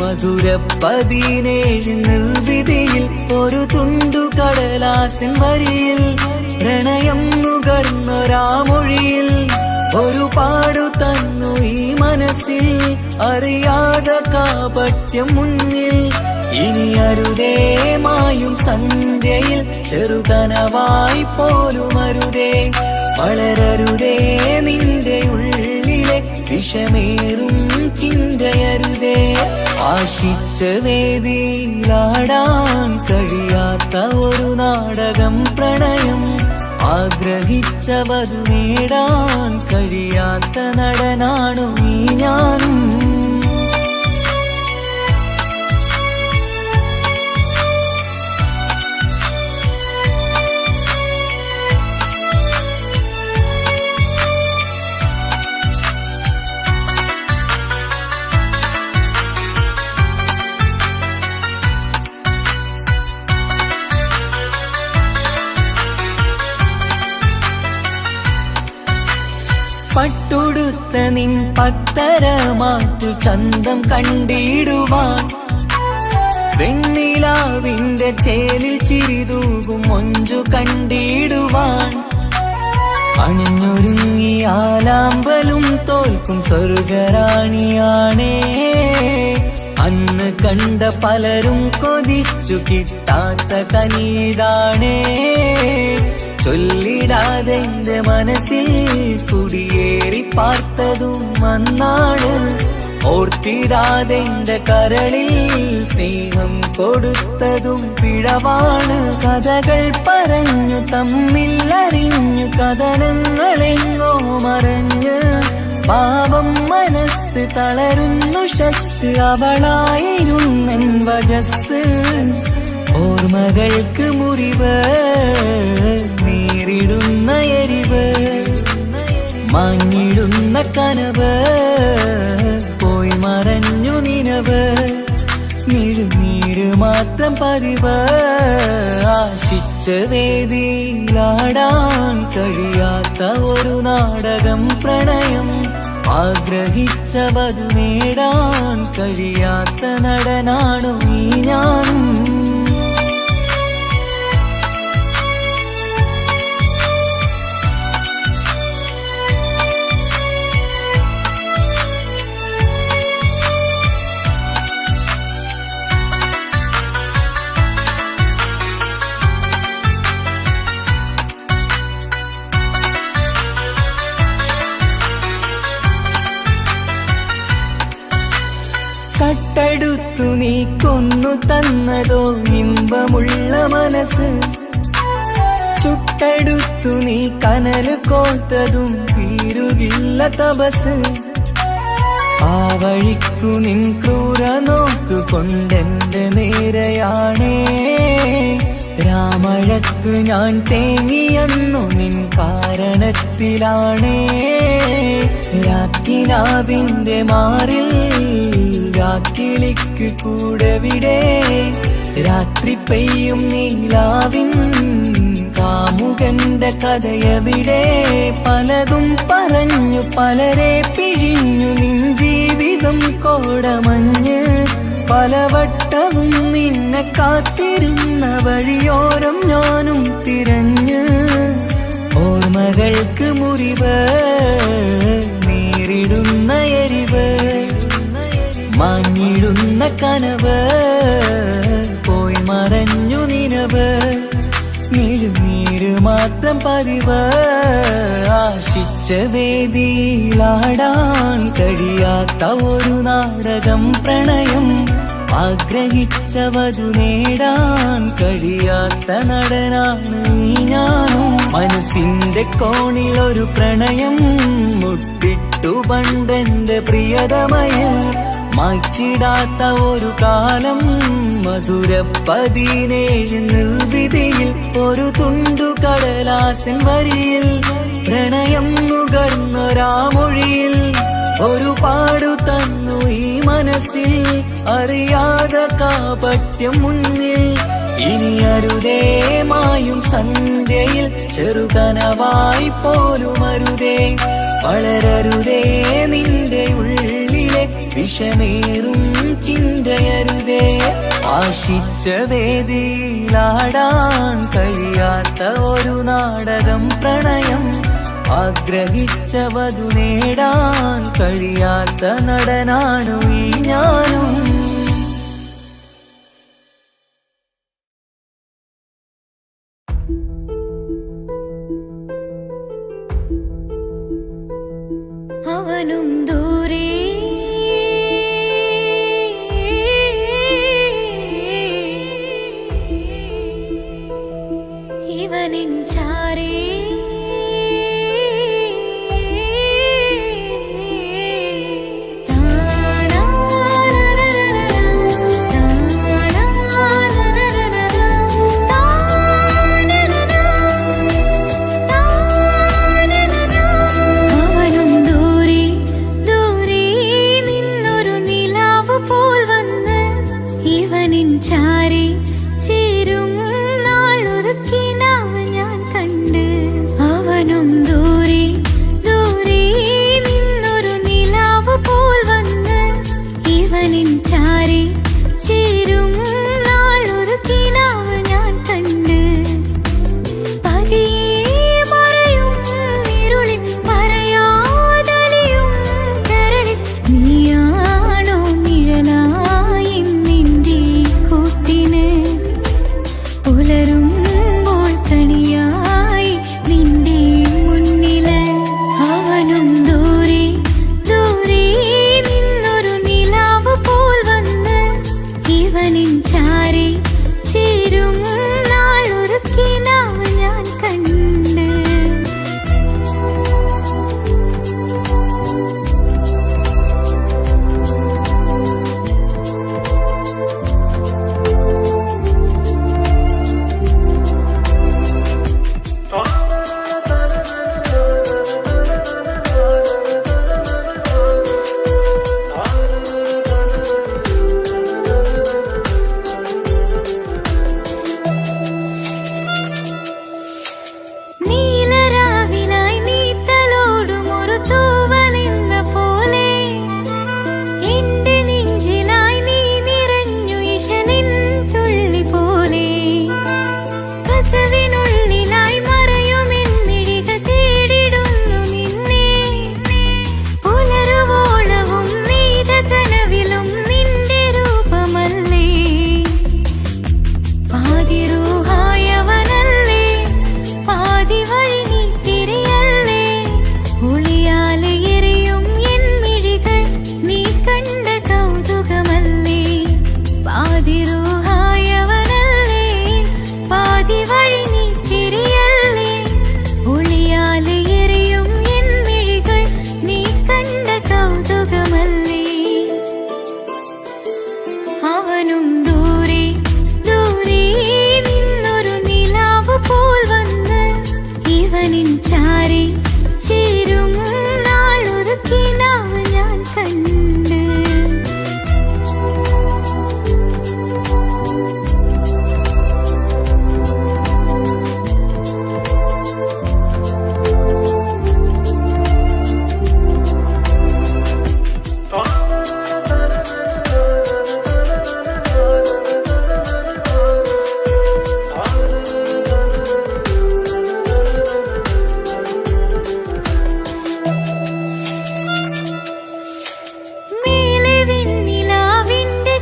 മധുര 17 നിർവിധിയിൽ. ഒരു തുണ്ടു കടലാസിൻ വരിയിൽ പ്രണയം നുകർന്നൊരാമൊഴിയിൽ ഒരു പാടു തന്നു ഈ മനസ്സിൽ. അറിയാതെ കാപട്യം മുന്നിൽ ഇനി അരുതേ മായും സന്ധ്യയിൽ. ചെറുകനവായി പോലും അരുതേ വളരരുതേ നിന്റെ ഉള്ളിലെ വിഷമേറും ചിന്തയരുതേ. ആശിച്ച വേദിയിലാടാൻ കഴിയാത്ത ഒരു നാടകം പ്രണയം. ആഗ്രഹിച്ച വധു നേടാൻ കഴിയാത്ത നടനാണു ഈ ഞാനും. പട്ടുടുത്ത നിൻ പത്തരമാറ്റു ചന്തം കണ്ടിടുവാൻ. വെണ്ണിലാവിന്റെ ചേലിൽ ചിരിതൂകും മൊഞ്ചു കണ്ടിടുവാൻ. അണിഞ്ഞൊരുങ്ങിയാലാമ്പലും തോൽക്കും സ്വർഗറാണിയാണേ. അന്ന് കണ്ട പലരും കൊതിച്ചു കിട്ടാത്ത കനീതാണേ. ചൊല്ലിടാതെ എന്റെ മനസ്സിൽ കുടിയേറി പാർത്തതും അന്നാണ്. ഓർത്തിടാതെന്റെ കരളിൽ സ്നേഹം കൊടുത്തതും പിഴവാണ്. കഥകൾ പറഞ്ഞു തമ്മിൽ അറിഞ്ഞു കഥനങ്ങളെങ്ങോ മറഞ്ഞ് പാപം മനസ്സ് തളരുന്നു ഷസ് അവളായിരുന്നെൻ വജസ്. ഓർമ്മകൾക്ക് മുറിവ് നേരിടുന്ന എരിവ് മാഞ്ഞിടുന്ന കനവ് പോയി മറഞ്ഞു നിനവ് മിഴുനീര് മാത്രം പതിവ്. ആശിച്ച വേദിയിലാടാൻ കഴിയാത്ത ഒരു നാടകം പ്രണയം. ആഗ്രഹിച്ച വധു നേടാൻ കഴിയാത്ത നടനാണു ഈ ഞാനും. കട്ടെടുത്തു നീ കൊന്നു തന്നതോ ഇമ്പമുള്ള മനസ്സ്. ചുട്ടെടുത്തു നീ കനല് കോർത്തതും തീരുകില്ല തപസ്. ആ വഴിക്കു നിൻ ക്രൂര നോക്കു കൊണ്ടെന്റെ നേരെയാണേ. രാമഴക്ക് ഞാൻ തേങ്ങിയെന്നു നിൻ കാരണത്തിലാണേ. രാത്തിനാവിന്റെ മാറിൽ രാക്കിളിക്ക് കൂടെവിടെ. രാത്രി പെയ്യും നീലാവിൻ കാമുകന്റെ കഥയവിടെ. പലതും പറഞ്ഞു പലരെ പിഴിഞ്ഞു നിൻ ജീവിതം കോടമഞ്ഞ്. പലവട്ടവും നിന്നെ കാത്തിരുന്ന വഴിയോരം ഞാനും തിരഞ്ഞ്. ഓർമ്മകൾക്ക് മുറിവ് നേരിടുന്ന എരിവ് മാഞ്ഞിടുന്ന കനവ് പോയി മറഞ്ഞു നിനവ് മിഴുനീര് മാത്രം പതിവ്. ആശിച്ച വേദിയിലാടാൻ കഴിയാത്ത ഒരു നാടകം പ്രണയം. ആഗ്രഹിച്ച വധു നേടാൻ കഴിയാത്ത നടനാണ് ഈ ഞാനും. മനസ്സിന്റെ കോണിൽ ഒരു പ്രണയം മുട്ടിട്ടു പണ്ടെന്റെ പ്രിയതമയിൽ. മായ്ച്ചിടാത്ത ഒരു കാലം മധുര 17 നിർവിധിയിൽ. ഒരു തുണ്ടു കടലാസൻ വരിയിൽ പ്രണയം നുകർന്നൊരാമൊഴിയിൽ. ഒരു പാടു തന്നു ഈ മനസ്സിൽ അറിയാതെ കാപട്യം മുന്നിൽ. ഇനി അരുതേ മായും സന്ധ്യയിൽ ചെറുകനവായി പോലും അരുതേ. വളരരുതേ നിന്റെ ഉള്ളിലെ വിഷമേറും ചിന്തയരുതേ. ആശിച്ച വേദിയിലാടാൻ കഴിയാത്ത ഒരു നാടകം പ്രണയം. ആഗ്രഹിച്ച വധു നേടാൻ കഴിയാത്ത നടനാണു ഈ ഞാനും. അവനും ദൂരെ ഇവനിൻ ചാരേ. നീയാണോ നിഴലായി നിന്റെ കൂട്ടിന്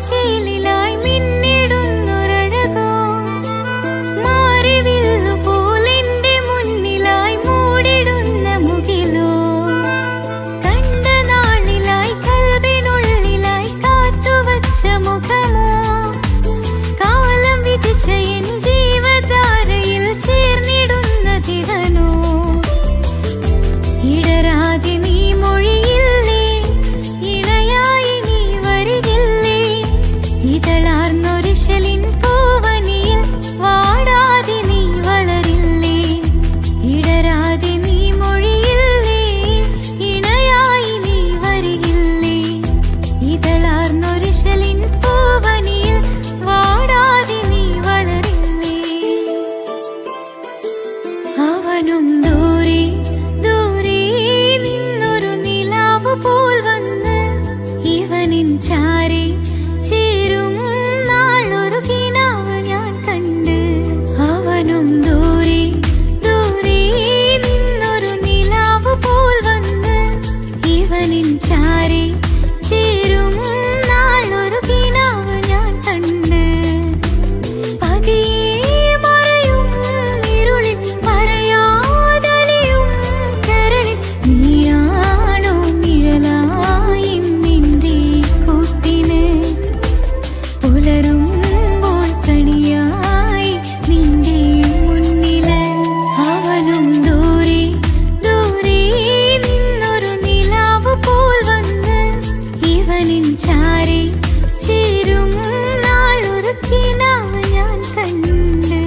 വാർച്ചയിലായി മിന്നിടുന്നൊരഴകോ മാറിവില്ലു പോലെന്റെ മുന്നിലായി മൂടിടുന്ന മുകിലോ കണ്ട നാളിലായി കൽവിനുള്ളിലായി കാത്തുവച്ച മുഖമോ കാലം വിധിച്ച എൻ ജീവധാരയിൽ ചേർന്നിടുന്ന തിടനോ ഇടരാതെ നീ മൊഴിയില്ലേ ഇണയായി നീ വരികില്ലേ ഇതളാർന്നൊരിശലിൻ പൂവനിയിൽ വാടാതെ നീ വളരില്ലേ ഇടരാതെ നീ മൊഴിയില്ലേ ഇണയായി നീ വരികില്ലേ ഇതളാർന്നൊരിശലിൻ പൂവനിയിൽ വാടാതെ നീ വളരില്ലേ അവനും ദൂരെ ദൂരെ നിന്നൊരു നിലാവ് പോൽ വന്ന് ഇവനിൻ ചാരെ ചേരും നാളൊരു കിനാവ് ഞാൻ കണ്ട് അവനും ദൂരെ ദൂരെ നിന്നൊരു നിലാവ് പോൽ വന്ന് ഇവനിൻ ചാരെ ചേരും നാളൊരു കിനാവ് ഞാൻ കണ്ട് പതിയെ മറയും ഇരുളിൽ പറയാതലിയും കരളിൽ നീയാണോ നിഴലായി നിന്റെ കൂട്ടിന് പുലരുമ്പോൾ കണിയായി നിന്റെ മുന്നില് അവനും ദൂരെ ദൂരെ നിന്നൊരു നിലാവ് പോൽ വന്ന് ഇവനിൻ ചാരെ ചേരും നാളൊരു കിനാവ് ഞാൻ കണ്ട്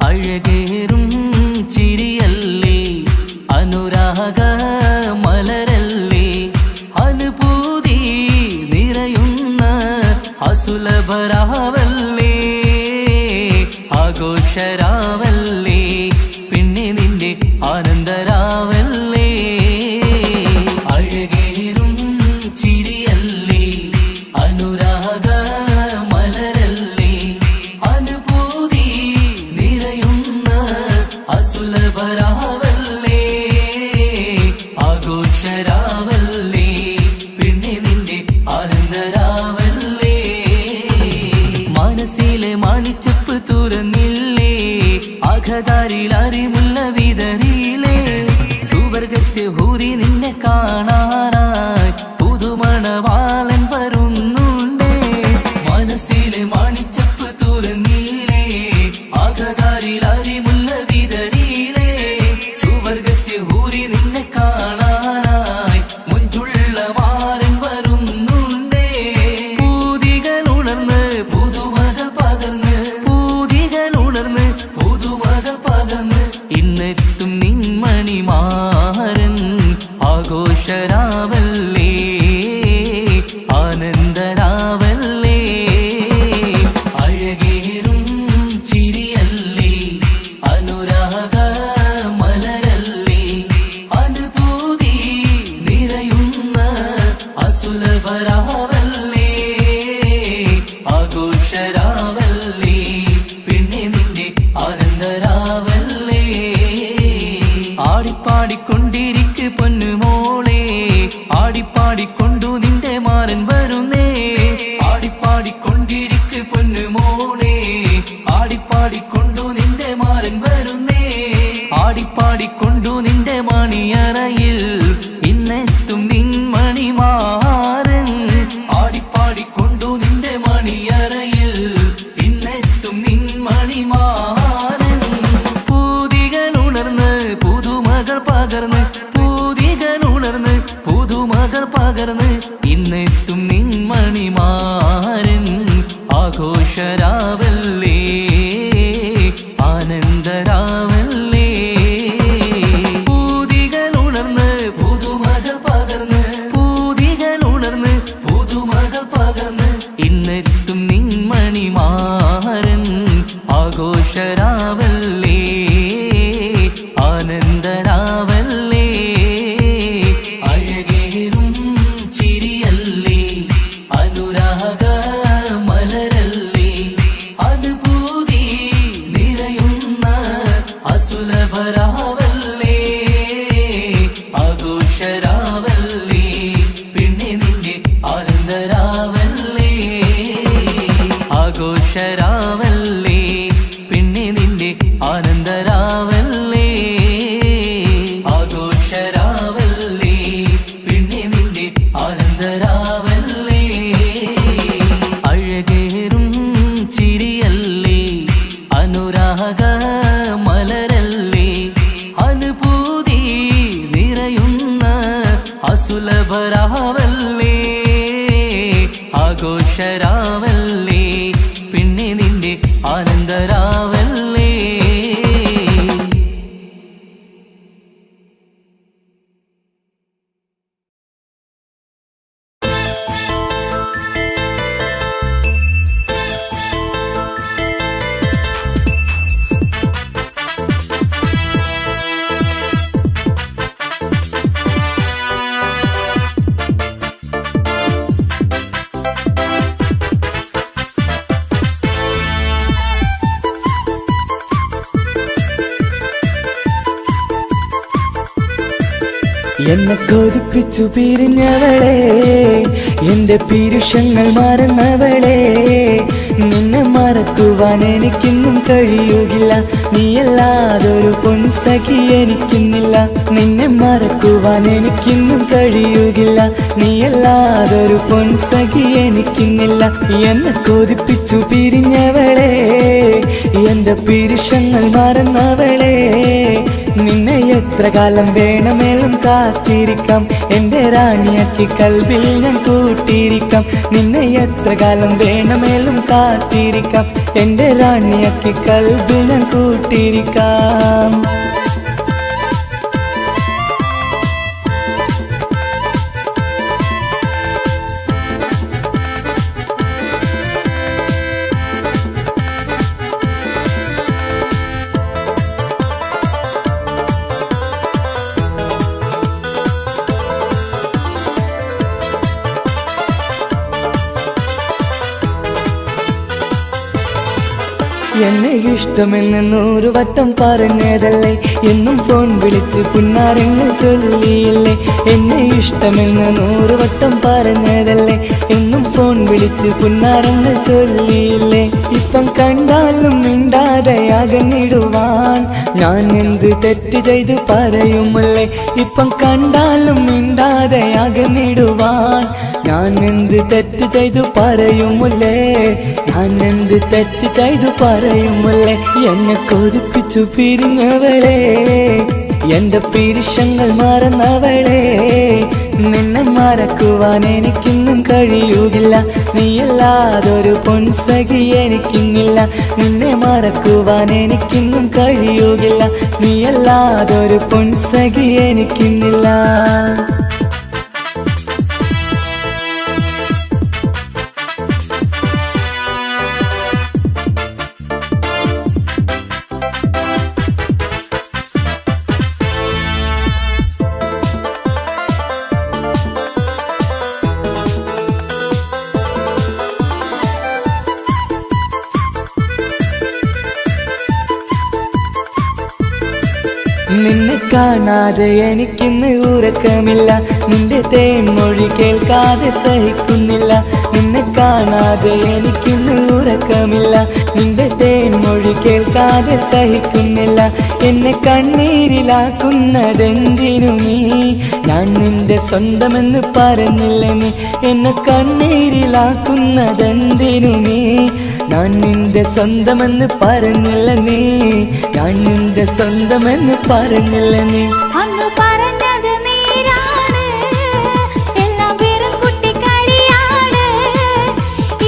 അഴകേറും ചിരിയല്ലേ അനുരാഗ മലരല്ലേ അനുഭൂതി നിറയുന്ന അസുലഭരാവല്ലേ ആഘോഷരാവല്ലേ പിന്നെ നിന്റെ ആനന്ദരാവല്ലേ അഴകേറും ചിരിയല്ലേ അനുരാഗ മലരല്ലേ അനുഭൂതി നിറയുന്ന അസുലഭരാവല്ലേ ആഘോഷരാവല്ലേ പിന്നെ നിന്റെ ആനന്ദരാവല്ലേ മനസ്സിലെ മാണിച്ചപ്പ് തുറന്നില്ലേ അകതാരിൽ അറിമുള്ള വിതറിയില്ലേ സുവർഗത്തെ ഹൂരി നിന്നെ കാണാനായി പുതുമണവാളൻ വരുന്നുണ്ടേ മനസ്സിലെ മാണിച്ചപ്പ് തുറന്നില്ലേ അകതാരിൽ അറിമുള്ള വിതറിയില്ലേ സുവർഗത്തെ ഹൂരി നിന്നെ കാണാനായി മുഞ്ചുള്ള മാരൻ വരുന്നുണ്ടേ പൂതികൾ ഉണർന്ന് പുതുമകൾ പകർന്ന് പൂതികൾ ഉണർന്ന് പുതുമകൾ പകർന്ന് ഇന്നെത്തും നിൻമണിമാരൻ ആഘോഷരാവല്ലേ ആനന്ദരാവല്ലേ അഴകേറും ചിരിയല്ലേ അനുരാഗ മലരല്ലേ അനുഭൂതി നിറയുന്ന അസുലഭരാവല്ലേ ആഘോഷരാവല്ലേ പിന്നെ നിന്റെ ആനന്ദരാവല്ലേ ആടിപ്പാടിക്കൊണ്ടിരിക്ക് പൊന്നുമോളെ ആടിപ്പാടിക്കൊണ്ടു നിന്റെ മാരൻ വരുന്നേ ആടിപ്പാടിക്കൊണ്ടിരിക്ക് പൊന്നുമോളെ ആടിപ്പാടിക്കൊണ്ടു നിന്റെ മാരൻ വരുന്നേ ആടിപ്പാടിക്കൊണ്ടു നിന്റെ മണിയറയിൽ ഇന്നെത്തും നിൻമണിമാരൻ ആടിപ്പാടിക്കൊണ്ടു നിന്റെ മണിയറയിൽ ഇന്നെത്തും നിൻമണിമാരൻ പൂതികൾ ഉണർന്ന് പുതുമകൾ പകർന്ന് പൂതികൾ ഉണർന്ന് പുതുമകൾ പകർന്ന് ഇന്നെത്തും നിൻമണിമാരൻ ആഘോഷരാവല്ലേ ആനന്ദരാവല്ലേ പൂതികൾ ഉണർന്ന് പുതുമകൾ പകർന്ന് പൂതികൾ ഉണർന്ന് പുതുമകൾ പകർന്ന് ഇന്നെത്തും നിൻമണിമാരൻ ആഘോഷരാവല്ലേ ആനന്ദരാവല്ലേ അഴകേറും ചിരിയല്ലേ അനുരാഗ മലരല്ലേ അനുഭൂതി ആഘോഷരാവല്ലേ പിന്നെ നിന്റെ ആനന്ദരാവല്ലേ ആഘോഷരാവല്ലേ പിന്നെ നിന്റെ ആനന്ദരാവല്ലേ അഴകേറും ചിരിയല്ലേ അനുരാഗ മലരല്ലേ അനുഭൂതി നിറയുന്ന അസുലഭരാവല്ലേ ആഘോഷരാവല്ലേ പിന്നെ നിന്റെ ആനന്ദരാവല്ലേ എന്നെ കൊതിപ്പിച്ചു പിരിഞ്ഞവളെ എന്റെ പീരുഷങ്ങൾ മറന്നവളെ നിന്നെ മറക്കുവാൻ എനിക്കിന്നും കഴിയുകില്ല നീയല്ലാതൊരു പൊൻസഖി എനിക്കിന്നില്ല നിന്നെ മറക്കുവാൻ എനിക്കിന്നും കഴിയുകില്ല നീയല്ലാതൊരു പൊൻസഖി എനിക്കിന്നില്ല എന്നെ കൊതിപ്പിച്ചു പിരിഞ്ഞവളെ എന്റെ പീരുഷങ്ങൾ മറന്നവളെ നിന്നെ എത്ര കാലം വേണമെങ്കിലും കാത്തിരിക്കാം എന്റെ റാണിയാക്കി കൽവിൽ ഞാൻ കൂട്ടിയിരിക്കാം നിന്നെ എത്ര കാലം വേണമെങ്കിലും കാത്തിരിക്കാം എന്റെ റാണിയാക്കി കൽവിൽ ഞാൻ കൂട്ടിയിരിക്കാം എന്നെ ഇഷ്ടമെന്ന് 100 വട്ടം പറഞ്ഞതല്ലേ എന്നും ഫോൺ വിളിച്ച് പുന്നാരങ്ങൾ ചൊല്ലിയില്ലേ എന്നെ ഇഷ്ടമെന്ന് 100 വട്ടം പറഞ്ഞതല്ലേ എന്നും ഫോൺ വിളിച്ച് പുന്നാരങ്ങൾ ചൊല്ലിയില്ലേ ഇപ്പം കണ്ടാലും മിണ്ടാതെ അകന്നിടുവാൻ ഞാൻ എന്ത് തെറ്റ് ചെയ്ത് പറയുമല്ലേ ഇപ്പം കണ്ടാലും മിണ്ടാതെ അകന്നിടുവാൻ ഞാൻ എന്ത് തെറ്റ് ചെയ്തു പറയുമല്ലേ ഞാൻ എന്ത് തെറ്റ് ചെയ്തു പറയുമല്ലേ എന്നെ കൊതിപ്പിച്ചു പിരിഞ്ഞവളെ എന്റെ പീരുഷങ്ങൾ മറന്നവളെ നിന്നെ മറക്കുവാൻ എനിക്കിന്നും കഴിയുകില്ല നീയല്ലാതൊരു പൊൻസഖി എനിക്കിന്നില്ല നിന്നെ മറക്കുവാൻ എനിക്കിന്നും കഴിയുകില്ല നീയല്ലാതൊരു പൊൻസഖി എനിക്കിന്നില്ല നിന്നെ കാണാതെ എനിക്കിന്ന് ഉറക്കമില്ല നിന്റെ തേൻമൊഴി കേൾക്കാതെ സഹിക്കുന്നില്ല നിന്നെ കാണാതെ എനിക്കിന്ന് ഉറക്കമില്ല നിന്റെ തേൻമൊഴി കേൾക്കാതെ സഹിക്കുന്നില്ല എന്നെ കണ്ണീരിലാക്കുന്നതെന്തിനു നീ ഞാൻ നിന്റെ സ്വന്തമെന്ന് പറഞ്ഞില്ല നീ എന്നെ കണ്ണീരിലാക്കുന്നതെന്തിനു നീ ഞാൻ നിന്റെ സ്വന്തമെന്ന് പറഞ്ഞില്ല നീ ഞാൻ നിന്റെ സ്വന്തമെന്ന് പറഞ്ഞില്ല നീ അന്ന് പറഞ്ഞത് നേരാണ് എല്ലാം വെറും കുട്ടിക്കളിയാണ്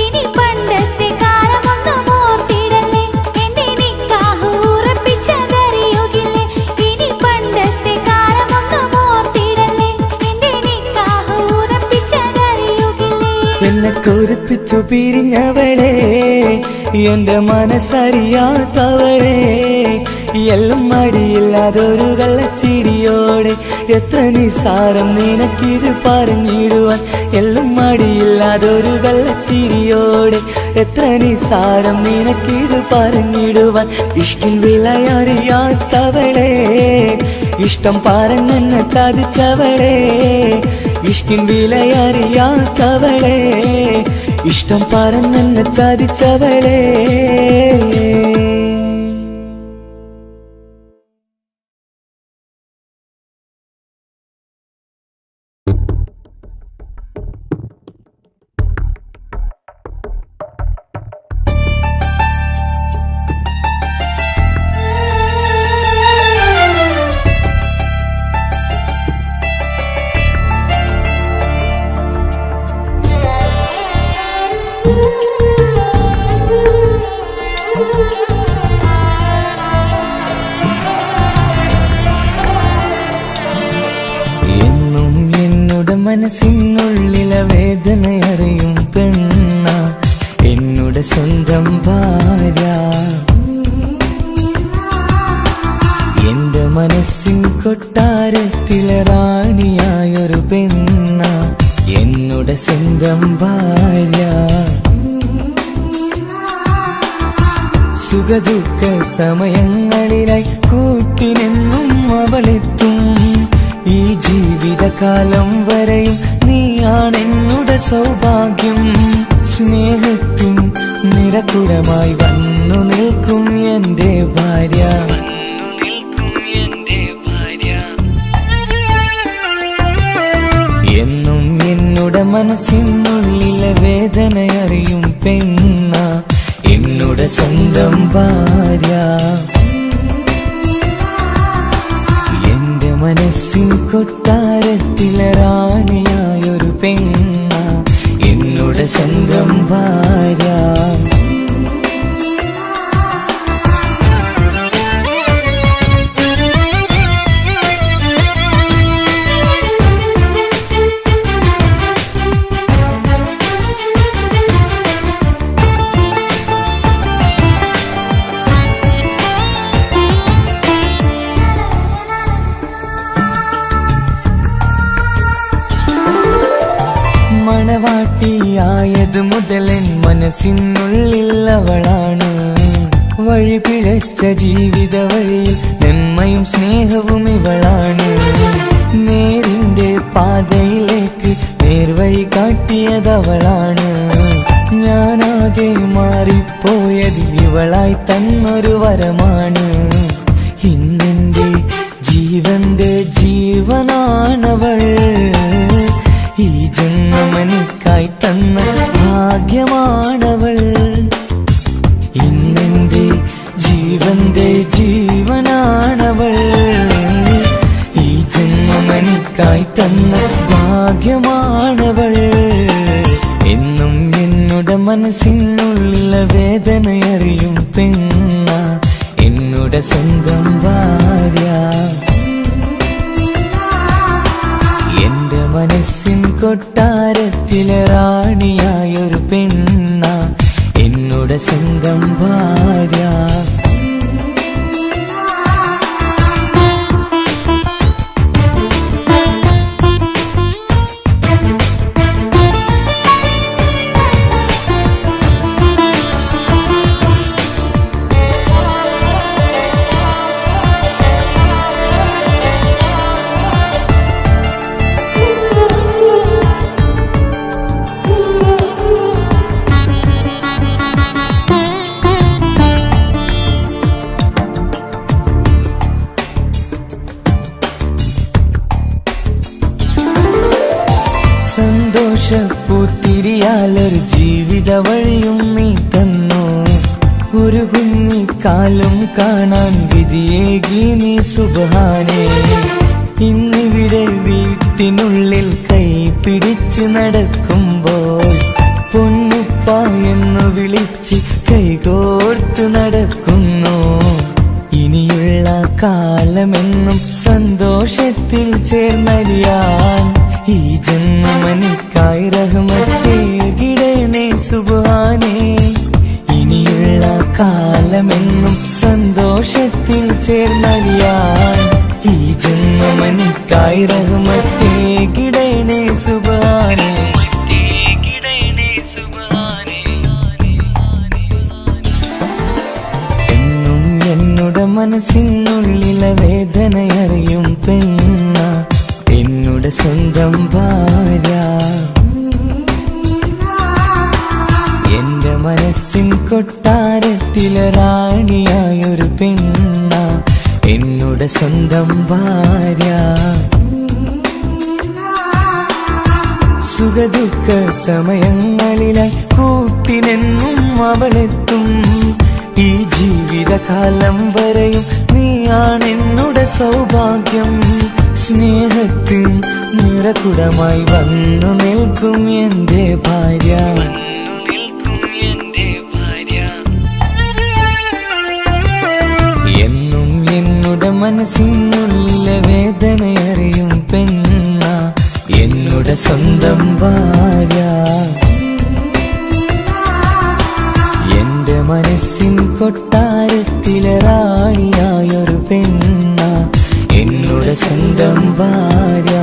ഇനി പണ്ടത്തെ കാലമൊന്നും ഓർത്തിടല്ലേ എന്റെ നിക്കാഹ് ഉറപ്പിച്ചതറിയുകില്ലേ ഇനി പണ്ടത്തെ കാലമൊന്നും ഓർത്തിടല്ലേ എന്റെ നിക്കാഹ് ഉറപ്പിച്ചതറിയുകില്ലേ എന്നെ കൊതിപ്പിച്ചു പിരിഞ്ഞവളെ എന്റെ മനസ്സറിയാത്തവളെ എല്ലാം മടിയില്ലാതൊരു കള്ളച്ചിരിയോടെ എത്ര നിസാരം നിനക്കിത് പറഞ്ഞിടുവാൻ എല്ലാം മടിയില്ലാതൊരു കള്ളച്ചിരിയോടെ എത്ര നിസാരം നിനക്കിത് പറഞ്ഞിടുവാൻ ഇഷ്കിൻ വിലയറിയാത്തവളെ ഇഷ്ടം പറഞ്ഞെന്നെ ചതിച്ചവളെ ഇഷ്കിൻ വിലയറിയാത്തവളെ ഇഷ്ടം പറഞ്ഞെന്നെ ചതിച്ചവളേ. എന്നും എന്നോട് മനസ്സിനുള്ളിലെ വേദനയറിയും പെണ്ണ എന്നോട് സ്വന്തം ഭാര്യ. എന്റെ മനസ്സിൻ കൊട്ടാരത്തിലെ റാണിയായൊരു പെണ്ണ എന്നോട് സ്വന്തം ഭാര്യ. സുഖദുഃഖ സമയങ്ങളിലായി കൂട്ടിനെന്നും അവളെത്തും. ഈ ജീവിതകാലം വരെയും നീയാണെന്നുടെ സൗഭാഗ്യം. സ്നേഹത്തിൻ നിറകുടമായി വന്നു നിൽക്കും എന്റെ ഭാര്യ. എന്നും എന്നോട് മനസ്സിനുള്ളിലെ വേദനയറിയും പെണ്ണ എന്നോട് സ്വന്തം ഭാര്യ. എന്റെ മനസ്സിൻ കൊട്ടാരത്തിലെ റാണിയായൊരു പെണ്ണ എന്നോട് സ്വന്തം ഭാര്യ. മണവാട്ടിയായത് മുതലൻ മനസ്സിനുള്ളിൽ അവളാണ്. വഴി പിഴച്ച ജീവിത വഴിയിൽ നന്മയും സ്നേഹവും ഇവളാണ്. നേരിന്റെ പാതയിലേക്ക് നേർവഴി കാട്ടിയതവളാണ്. ഞാനാകെ മാറിപ്പോയത് ഇവളായി തന്നൊരു വരമാണ്. ഇന്നെന്റെ ജീവന്റെ ജീവനാണവൾ. ഈ ജന്മമെനിക്കായി തന്ന ഭാഗ്യമാണവൾ. ഇന്നെന്റെ ജീവന്റെ ജീവനാണവൾ. ഈ ജന്മമെനിക്കായി തന്ന ഭാഗ്യമാണവൾ. എന്നും എന്നോട് മനസ്സിനുള്ളിലെ വേദനയറിയും പെണ്ണ എന്നോട് സ്വന്തം ഭാര്യ. എന്റെ മനസ്സിൻ കൊട്ടാരത്തിലെ റാണിയായൊരു പെണ്ണ എന്നോട് സ്വന്തം ഭാര്യ. സന്തോഷപ്പൂത്തിരിയാലൊരു ജീവിത വഴിയും നീ തന്നു. ഒരു കുഞ്ഞിക്കാലും കാണാൻ വിധിയേകി നീ സുബ്ഹാനേ. ഇന്നിവിടെ വീട്ടിനുള്ളിൽ കൈ പിടിച്ച് നടക്കുമ്പോൾ പൊന്നുപ്പ എന്നു വിളിച്ച് കൈകോർത്ത് നടക്കുന്നു. ഇനിയുള്ള കാലമെന്നും സന്തോഷത്തിൽ ചേർന്നലിയാൻ ഈ ജന്മനിക്കായി റഹ്മത്തേകിടണേ സുബ്ഹാനേ. ഇനിയുള്ള കാലമെന്നും സന്തോഷത്തിൽ ചേർന്നലിയാൻ ഈ ജന്മനിക്കായി റഹ്മത്തേകിടണേ സുബ്ഹാനേ. എന്നും എന്നോട് മനസ്സിനുള്ളിലെ വേദനയറിയും പെണ്ണ എന്നോട് സ്വന്തം ഭാര്യ. കൊട്ടാരത്തിലെ റാണിയായൊരു പെണ്ണ എന്നുടെ സ്വന്തം ഭാര്യ. സുഖദുഃഖ സമയങ്ങളിലായി കൂട്ടിനെന്നും അവളെത്തും. ഈ ജീവിതകാലം വരെയും നീയാണെന്നുടെ സൗഭാഗ്യം. സ്നേഹത്തിൻ നിറകുടമായി വന്നു നിൽക്കും എന്റെ ഭാര്യ. എന്നും എന്നുടെ മനസ്സിനുള്ള വേദനയറിയും പെണ്ണ എന്നുടെ സ്വന്തം ഭാര്യ. എന്റെ മനസ്സിൻ കൊട്ടാരത്തിലെ റാണിയായൊരു പെണ്ണ എന്നുടെ സ്വന്തം ഭാര്യ.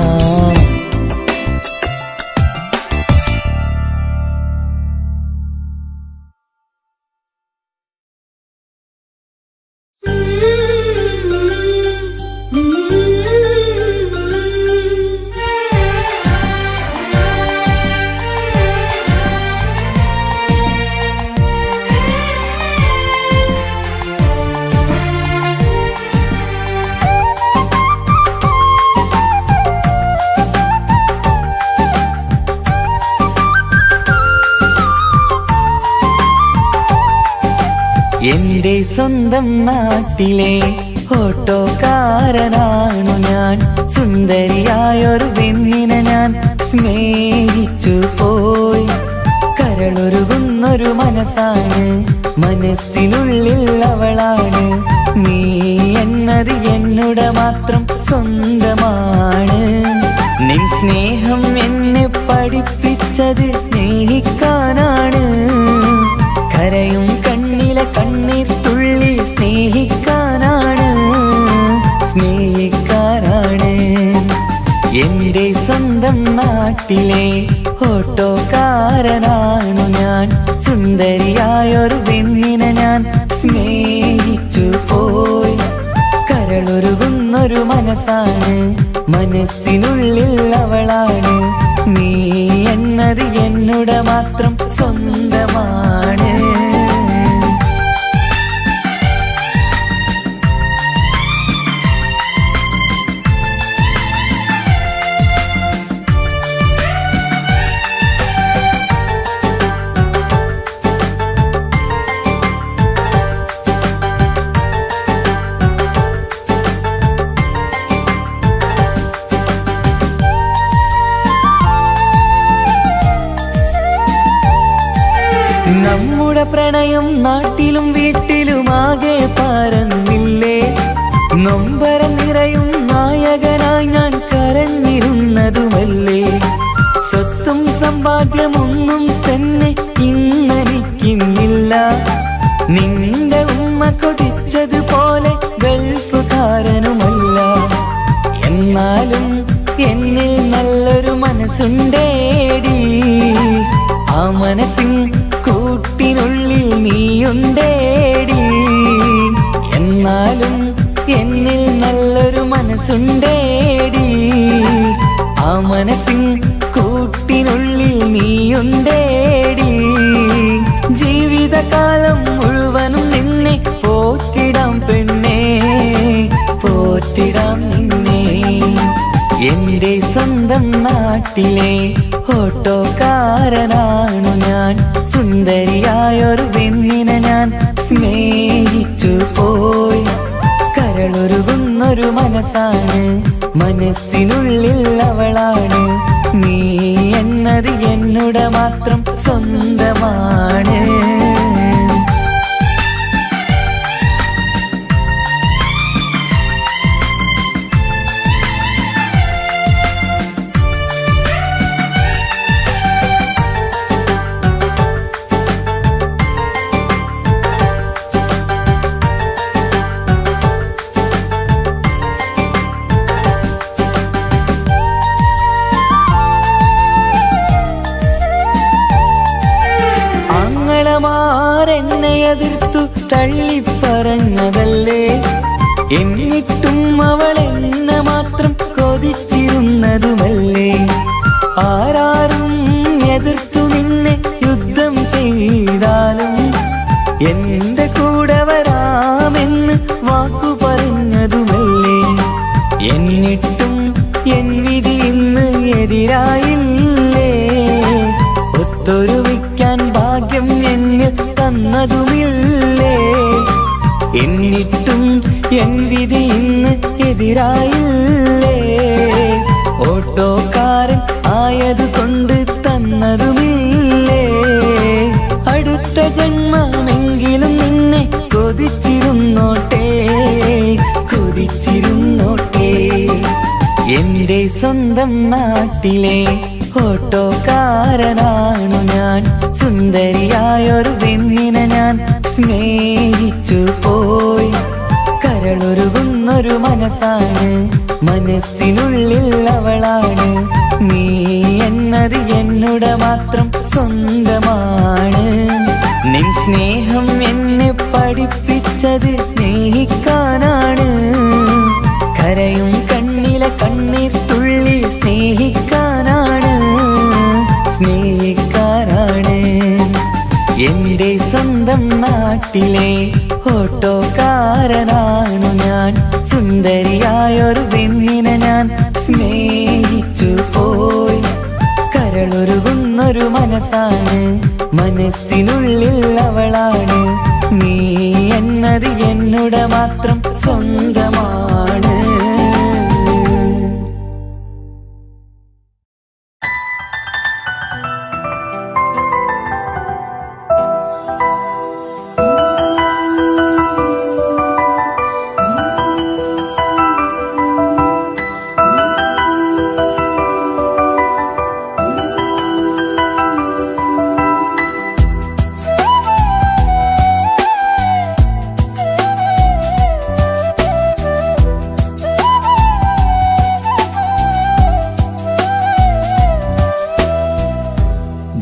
എന്റെ സ്വന്തം നാട്ടിലെ ഓട്ടോക്കാരനാണു ഞാൻ. സുന്ദരിയായൊരു പെണ്ണിനെ ഞാൻ സ്നേഹിച്ചു പോയി. കരളൊരുകുന്നൊരു മനസ്സാണ്, മനസ്സിനുള്ളിൽ അവളാണ്. നീ എന്നത് എന്നുടെ മാത്രം സ്വന്തമാണ്. നിൻ സ്നേഹം എന്നെ പഠിപ്പിച്ചത് സ്നേഹിക്കാനാണ്. കരയും കണ്ണിലെ കണ്ണീർ തുള്ളി സ്നേഹിക്കാനാണ്, സ്നേഹിക്കാനാണ്. എന്റെ സ്വന്തം നാട്ടിലെ ഓട്ടോക്കാരനാണു ഞാൻ. സുന്ദരിയായൊരു പെണ്ണിനെ ഞാൻ സ്നേഹിച്ചു പോയി. കരളൊരുകുന്നൊരു മനസ്സാണ്, മനസ്സിനുള്ളിൽ അവളാണ്. നീ എന്നത് എന്നുടെ മാത്രം സ്വന്തമാണ്. നമ്മുടെ പ്രണയം നാട്ടിലും വീട്ടിലുമാകെ പരന്നില്ലേ. നൊമ്പരം നിറയും നായകനായി ഞാൻ കരഞ്ഞിരുന്നതുമല്ലേ. സ്വത്തും സമ്പാദ്യമൊന്നും തന്നെ ഇന്നെനിക്കിന്നില്ല. നിന്റെ ഉമ്മ കൊതിച്ചതുപോലെ ഗൾഫുകാരനുമല്ല. എന്നാലും എന്നിൽ നല്ലൊരു മനസ്സുണ്ടേടി. ആ മനസ്സിൻ കൂട്ടിനുള്ളിൽ നീയുണ്ടേടി. എന്നാലും എന്നിൽ നല്ലൊരു മനസ്സുണ്ടേടി. ആ മനസ്സിൻ കൂട്ടിനുള്ളിൽ നീയുണ്ടേടി. ജീവിതകാലം മുഴുവനും നിന്നെ പോറ്റിടാം പെണ്ണേ, പോറ്റിടാം നിന്നെ. എന്റെ സ്വന്തം നാട്ടിലെ ഓട്ടോക്കാരനാണു ഞാൻ. സുന്ദരിയായൊരു പെണ്ണിനെ ഞാൻ സ്നേഹിച്ചു പോയി. കരളൊരുകുന്നൊരു മനസ്സാണ്, മനസ്സിനുള്ളിൽ അവളാണ്. നീ എന്നത് എന്നുടെ മാത്രം സ്വന്തമാണ്. എന്നെ എതിർത്തു തള്ളിപ്പറഞ്ഞതല്ലേ. എന്നിട്ടും അവൾ എന്നെ മാത്രം കൊതിച്ചിരുന്നതുമല്ലേ. ആരാരും എതിർത്തു നിന്നെ യുദ്ധം ചെയ്താലും കൂടെ വരാമെന്ന് വാക്കു പറഞ്ഞതുമല്ലേ. എന്നിട്ടും എൻ വിധി ഇന്ന് എതിരായില്ലേ. ഒത്തൊരുമിക്കാൻ ഭാഗ്യം എന്നിൽ തന്നതുമില്ലേ. എന്നിട്ടും എൻ വിധി ഇന്ന് എതിരായില്ലേ. ഓട്ടോക്കാരൻ ആയതുകൊണ്ട് തന്നതുമില്ലേ. അടുത്ത ജന്മമെങ്കിലും നിന്നെ കൊതിച്ചിരുന്നോട്ടെ, കൊതിച്ചിരുന്നോട്ടെ. എന്റെ സ്വന്തം നാട്ടിലെ ഓട്ടോക്കാരനാണു ഞാൻ. സുന്ദരിയായൊരു പെണ്ണിനെ ഞാൻ സ്നേഹിച്ചു പോയി. കരളൊരുകുന്നൊരു മനസ്സാണ്, മനസ്സിനുള്ളിൽ അവളാണ്. നീ എന്നത് എന്നുടെ മാത്രം സ്വന്തമാണ്. നിൻ സ്നേഹം എന്നെ പഠിപ്പിച്ചത് സ്നേഹിക്കാനാണ്. കരയും കണ്ണിലെ കണ്ണീർ തുള്ളി സ്നേഹിക്കാനാണ്, സ്നേഹിക്കാനാണ്. എന്റെ സ്വന്തം നാട്ടിലെ ഓട്ടോക്കാരനാണു ഞാൻ. സുന്ദരിയായൊരു പെണ്ണിനെ ഞാൻ സ്നേഹിച്ചു പോയി. കരളൊരുകുന്നൊരു മനസ്സാണ്, മനസ്സിനുള്ളിൽ അവളാണ്. നീ എന്നത് എന്നുടെ മാത്രം സ്വന്തമാണ്.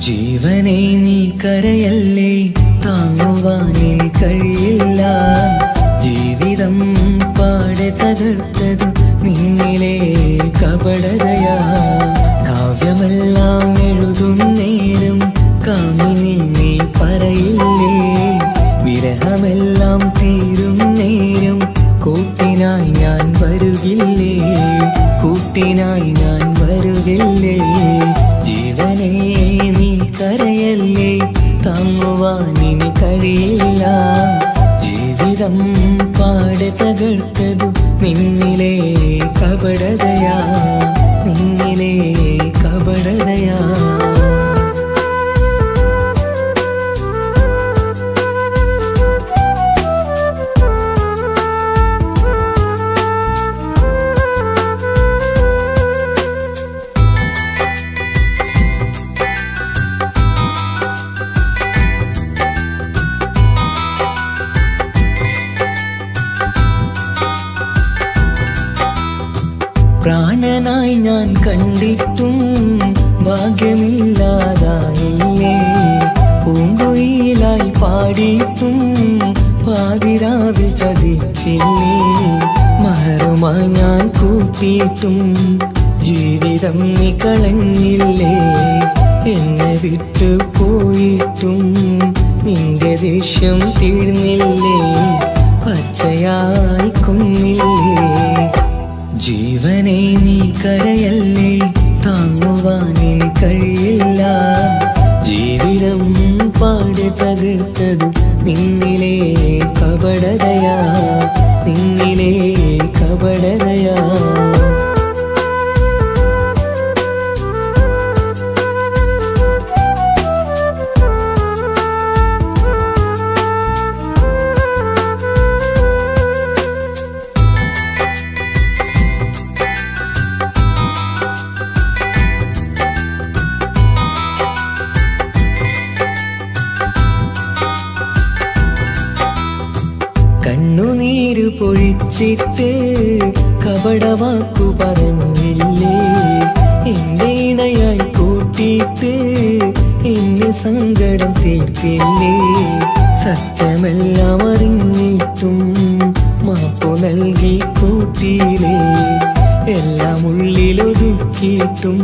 ജീവനെ നീ കരയല്ലേ, താങ്ങുവാനിനി കഴിയില്ല. ജീവിതം പാടെ തകർത്തത് നിന്നിലെ കപടതയാ. കാവ്യമെല്ലാം എഴുതും നേരം കാമിനി നീ പറയില്ലേ. വിരഹമെല്ലാം തീരും നേരം കൂട്ടിനായി ഞാൻ വരുകില്ലേ, കൂട്ടിനായി ഞാൻ വരുകില്ലേ. ജീവനെ നീ കരയല്ലേ, താങ്ങുവാനിനി കഴിയില്ല. ജീവിതം പാടെ തകർത്തതു നിന്നിലെ കപടതയാ, നിന്നിലെ കപടതയാ. പ്രാണനായി ഞാൻ കണ്ടിട്ടും ഭാഗ്യമില്ലാതായില്ലേ. പൂങ്കുയിലായി പാടിയിട്ടും പാതിരാവിൽ ചതിച്ചില്ലേ. മഹറുമായി ഞാൻ കൂട്ടിയിട്ടും ജീവിതം നീ കളഞ്ഞില്ലേ. എന്നെ വിട്ടു പോയിട്ടും നിന്റെ ദേഷ്യം തീർന്നില്ലേ, പച്ചയായി കൊന്നില്ലേ. ജീവനെ നീ കരയല്ലേ, താങ്ങുവാനിനി കഴിയില്ല. ജീവിതം പാടെ തകർത്തത് നിന്നിലെ കപടതയാ, നിന്നിലെ കപടതയാ. കണ്ണുനീര് പൊഴിച്ചിട്ട് കപടവാക്കു പറഞ്ഞില്ലേ. എന്റെ ഇണയായി കൂട്ടിയിട്ട് എന്നെ സങ്കടം തീർത്തില്ലേ. സത്യമെല്ലാം അറിഞ്ഞിട്ടും മാപ്പു നൽകി കൂട്ടിയില്ലേ. എല്ലാം ഉള്ളിലൊതുക്കിയിട്ടും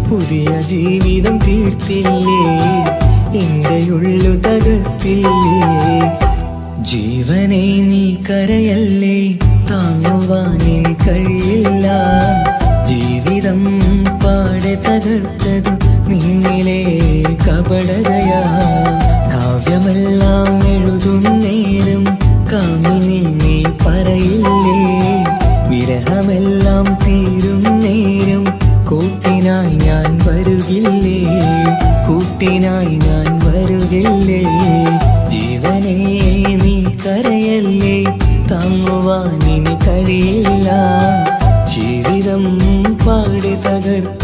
പുതിയ ജീവിതം തീർത്തില്ലേ. എന്റെ ഉള്ളു തകർത്തില്ലേ. ജീവനെ നീ കരയല്ലേ, താങ്ങുവാനിനി കഴിയില്ല. ജീവിതം പാടെ തകർത്തതു നിന്നിലെ കപടതയാ. കാവ്യമെല്ലാം എഴുതും നേരം കാമിനി നീ പറയില്ലേ, വിരഹമെല്ലാം തീരും നേരം കൂട്ടിനായി ഞാൻ വരുകില്ലേ, കൂട്ടിനായി ഞാൻ വരുകില്ലേ. ജീവനെ നീ കരയല്ലേ, താങ്ങുവാനിനി കഴിയില്ല. ജീവിതം പാടി തകർത്ത